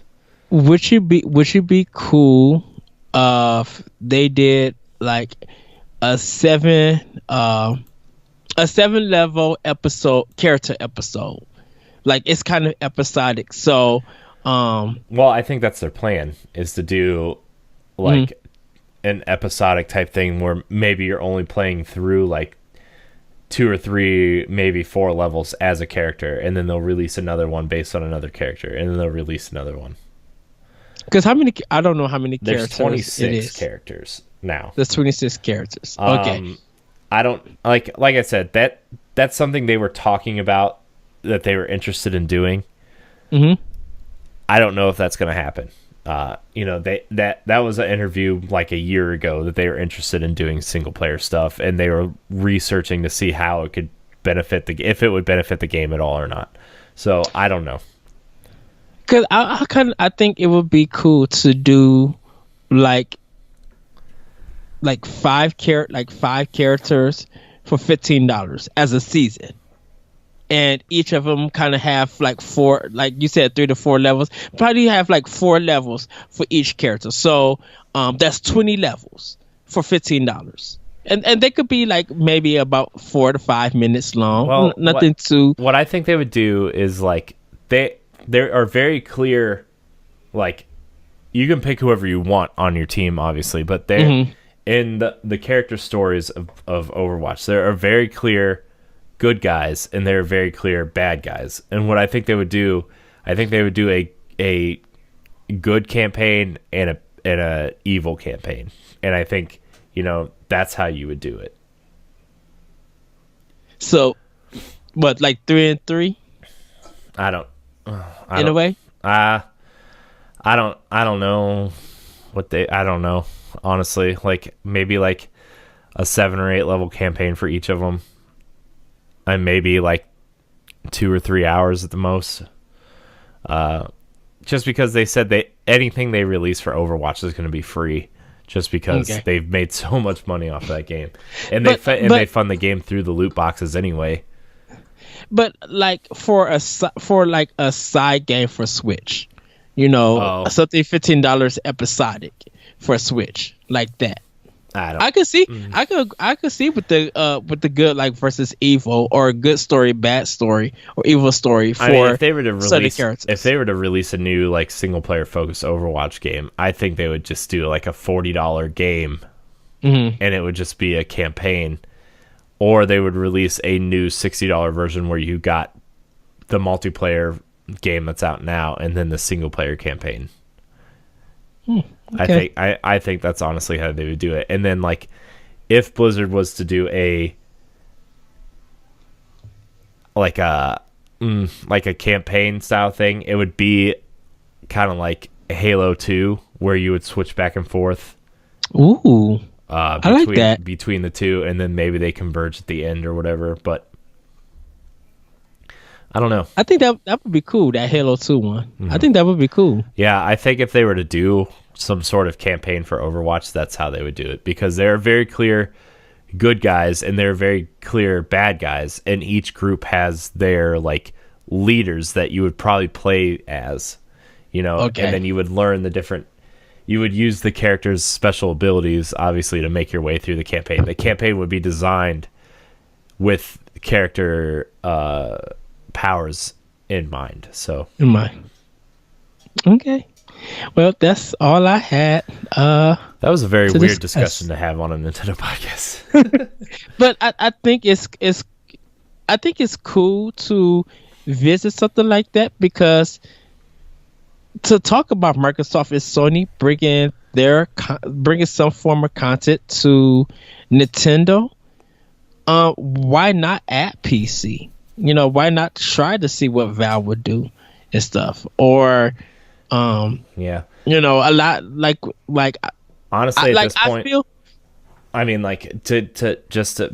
Would it be cool if they did a 7 level character episode? It's kind of episodic. So well, I think that's their plan, is to do an episodic type thing where maybe you're only playing through 2 or 3, maybe 4 levels as a character, and then they'll release another one based on another character, and then they'll release another one. Because I don't know how many There's characters 26 characters now. There's 26 characters. Okay. I don't like I said, that's something they were talking about that they were interested in doing. I don't know if that's going to happen. That was an interview a year ago that they were interested in doing single player stuff, and they were researching to see how it could benefit if it would benefit the game at all or not. So I don't know. Because I think it would be cool to do five characters for $15 as a season, and each of them kind of have 4, you said, 3 to 4 levels. Probably have 4 levels for each character. So that's 20 levels for $15. And they could be maybe about 4 to 5 minutes long. Well, nothing too. What I think they would do is they are very clear. You can pick whoever you want on your team, obviously, but in the character stories of Overwatch, there are very clear good guys and there are very clear bad guys. And what I think they would do, a good campaign and a evil campaign. And I think, that's how you would do it. So, what, like 3 and 3? I don't In a way? I don't know I don't know, honestly. Like, maybe like a 7 or 8 level campaign for each of them. And maybe like 2 or 3 hours at the most. Just because they said anything they release for Overwatch is going to be free. Just because they've made so much money off of that game. And they fund the game through the loot boxes anyway. But like for a side game for Switch, something $15 episodic for Switch like that. I could see with the good like versus evil, or a good story, bad story, or evil story for if they were to release characters. If they were to release a new like single player focused Overwatch game, I think they would just do like a $40 game, and it would just be a campaign. Or they would release a new $60 version where you got the multiplayer game that's out now and then the single player campaign. Okay. I think that's honestly how they would do it. And then like if Blizzard was to do a campaign style thing, it would be kind of like Halo 2 where you would switch back and forth. Ooh. I like that. Between the two, and then maybe they converge at the end or whatever, but I don't know. I think that would be cool, that Halo 2 one. Mm-hmm. I think that would be cool. Yeah, I think if they were to do some sort of campaign for Overwatch, that's how they would do it, because there are very clear good guys and there are very clear bad guys, and each group has their like leaders that you would probably play as, and then you would learn the different. You would use the character's special abilities, obviously, to make your way through the campaign. The campaign would be designed with character powers in mind. Okay. Well, that's all I had. That was a very weird discussion to have on a Nintendo podcast. But I think it's cool to visit something like that, because to talk about Microsoft is Sony bringing some form of content to Nintendo. Why not at PC? Why not try to see what Valve would do and stuff? Or, a lot like honestly, at this point,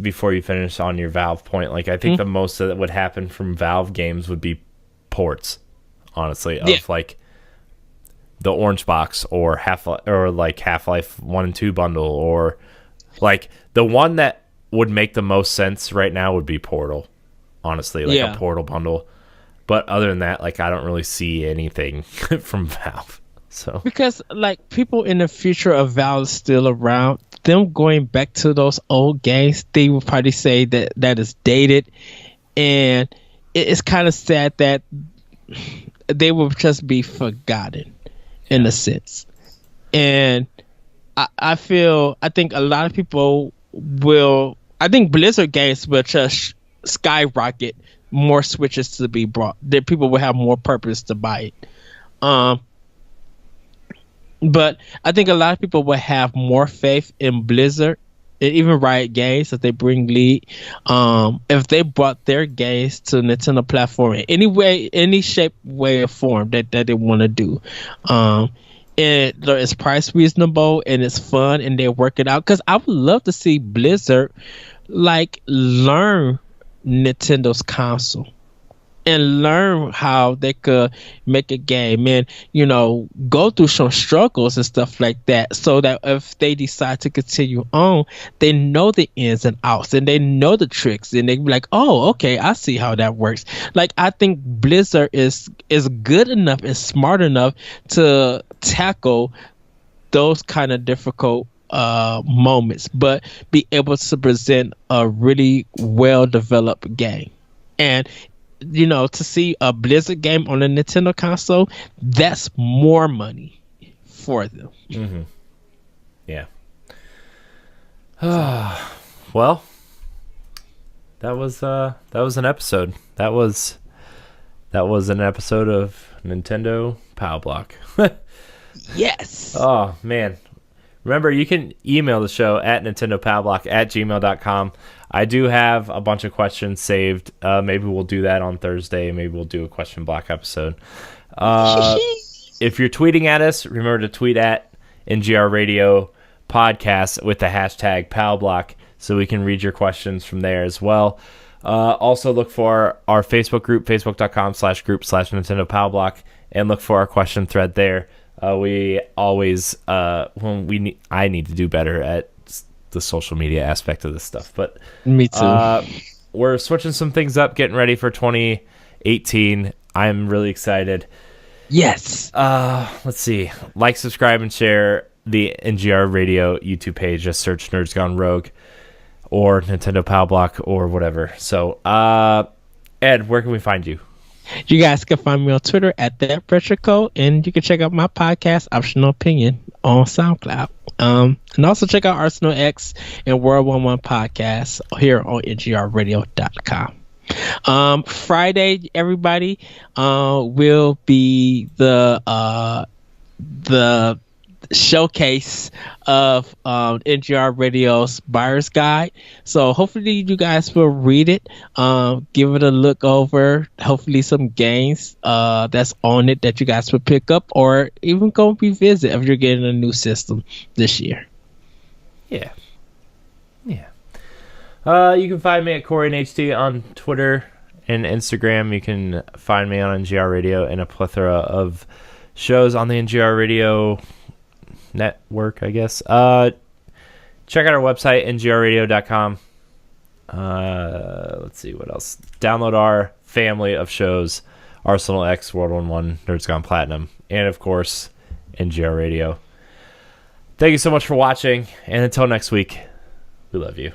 before you finish on your Valve point, like I think the most that would happen from Valve games would be ports, honestly, of like the Orange Box or Half-Life 1 and 2 bundle, or like the one that would make the most sense right now would be Portal, honestly, a Portal bundle. But other than that, like I don't really see anything from Valve. So because like people in the future of Valve still around, them going back to those old games, they would probably say that is dated, and it's kind of sad that they will just be forgotten in a sense. And I think a lot of people I think Blizzard games will just skyrocket more Switches to be brought. That people will have more purpose to buy it. But I think a lot of people will have more faith in Blizzard and even Riot Games if they bring lead. If they brought their games to Nintendo platform in any way, any shape, way, or form that they want to do. And it's price reasonable and it's fun and they work it out. Because I would love to see Blizzard like learn Nintendo's console and learn how they could make a game and, go through some struggles and stuff like that, so that if they decide to continue on, they know the ins and outs and they know the tricks, and they be like, oh, okay, I see how that works. Like, I think Blizzard is good enough and smart enough to tackle those kind of difficult moments, but be able to present a really well-developed game. And to see a Blizzard game on a Nintendo console, that's more money for them. Mm-hmm. Yeah. Well, that was an episode. That was an episode of Nintendo Pow Block. Yes. Oh man. Remember, you can email the show at nintendopowblock@gmail.com. I do have a bunch of questions saved. Maybe we'll do that on Thursday. Maybe we'll do a question block episode. If you're tweeting at us, remember to tweet at NGR Radio Podcast with the hashtag PowBlock so we can read your questions from there as well. Also look for our Facebook group, facebook.com/group/Nintendo PowBlock, and look for our question thread there. We always, I need to do better at the social media aspect of this stuff, but me too. We're switching some things up, getting ready for 2018. I'm really excited. Yes. Let's see. Like, subscribe, and share the NGR Radio YouTube page. Just search Nerds Gone Rogue or Nintendo Pow Block or whatever. So, Ed, where can we find you? You guys can find me on Twitter at That Pressure Code, and you can check out my podcast, Optional Opinion, on SoundCloud. And also check out Arsenal X and World 11 Podcasts here on NGRradio.com. Friday, everybody, will be the showcase of NGR Radio's buyer's guide. So hopefully you guys will read it, give it a look over, hopefully some games that's on it that you guys will pick up or even go revisit if you're getting a new system this year. Yeah. You can find me at CoreyNHD on Twitter and Instagram. You can find me on NGR Radio and a plethora of shows on the NGR Radio network, I guess. Check out our website, ngrradio.com. Let's see what else. Download our family of shows, Arsenal X, World 11, Nerds Gone Platinum, and of course, NGR Radio. Thank you so much for watching, and until next week, we love you.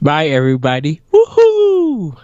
Bye, everybody. Woohoo!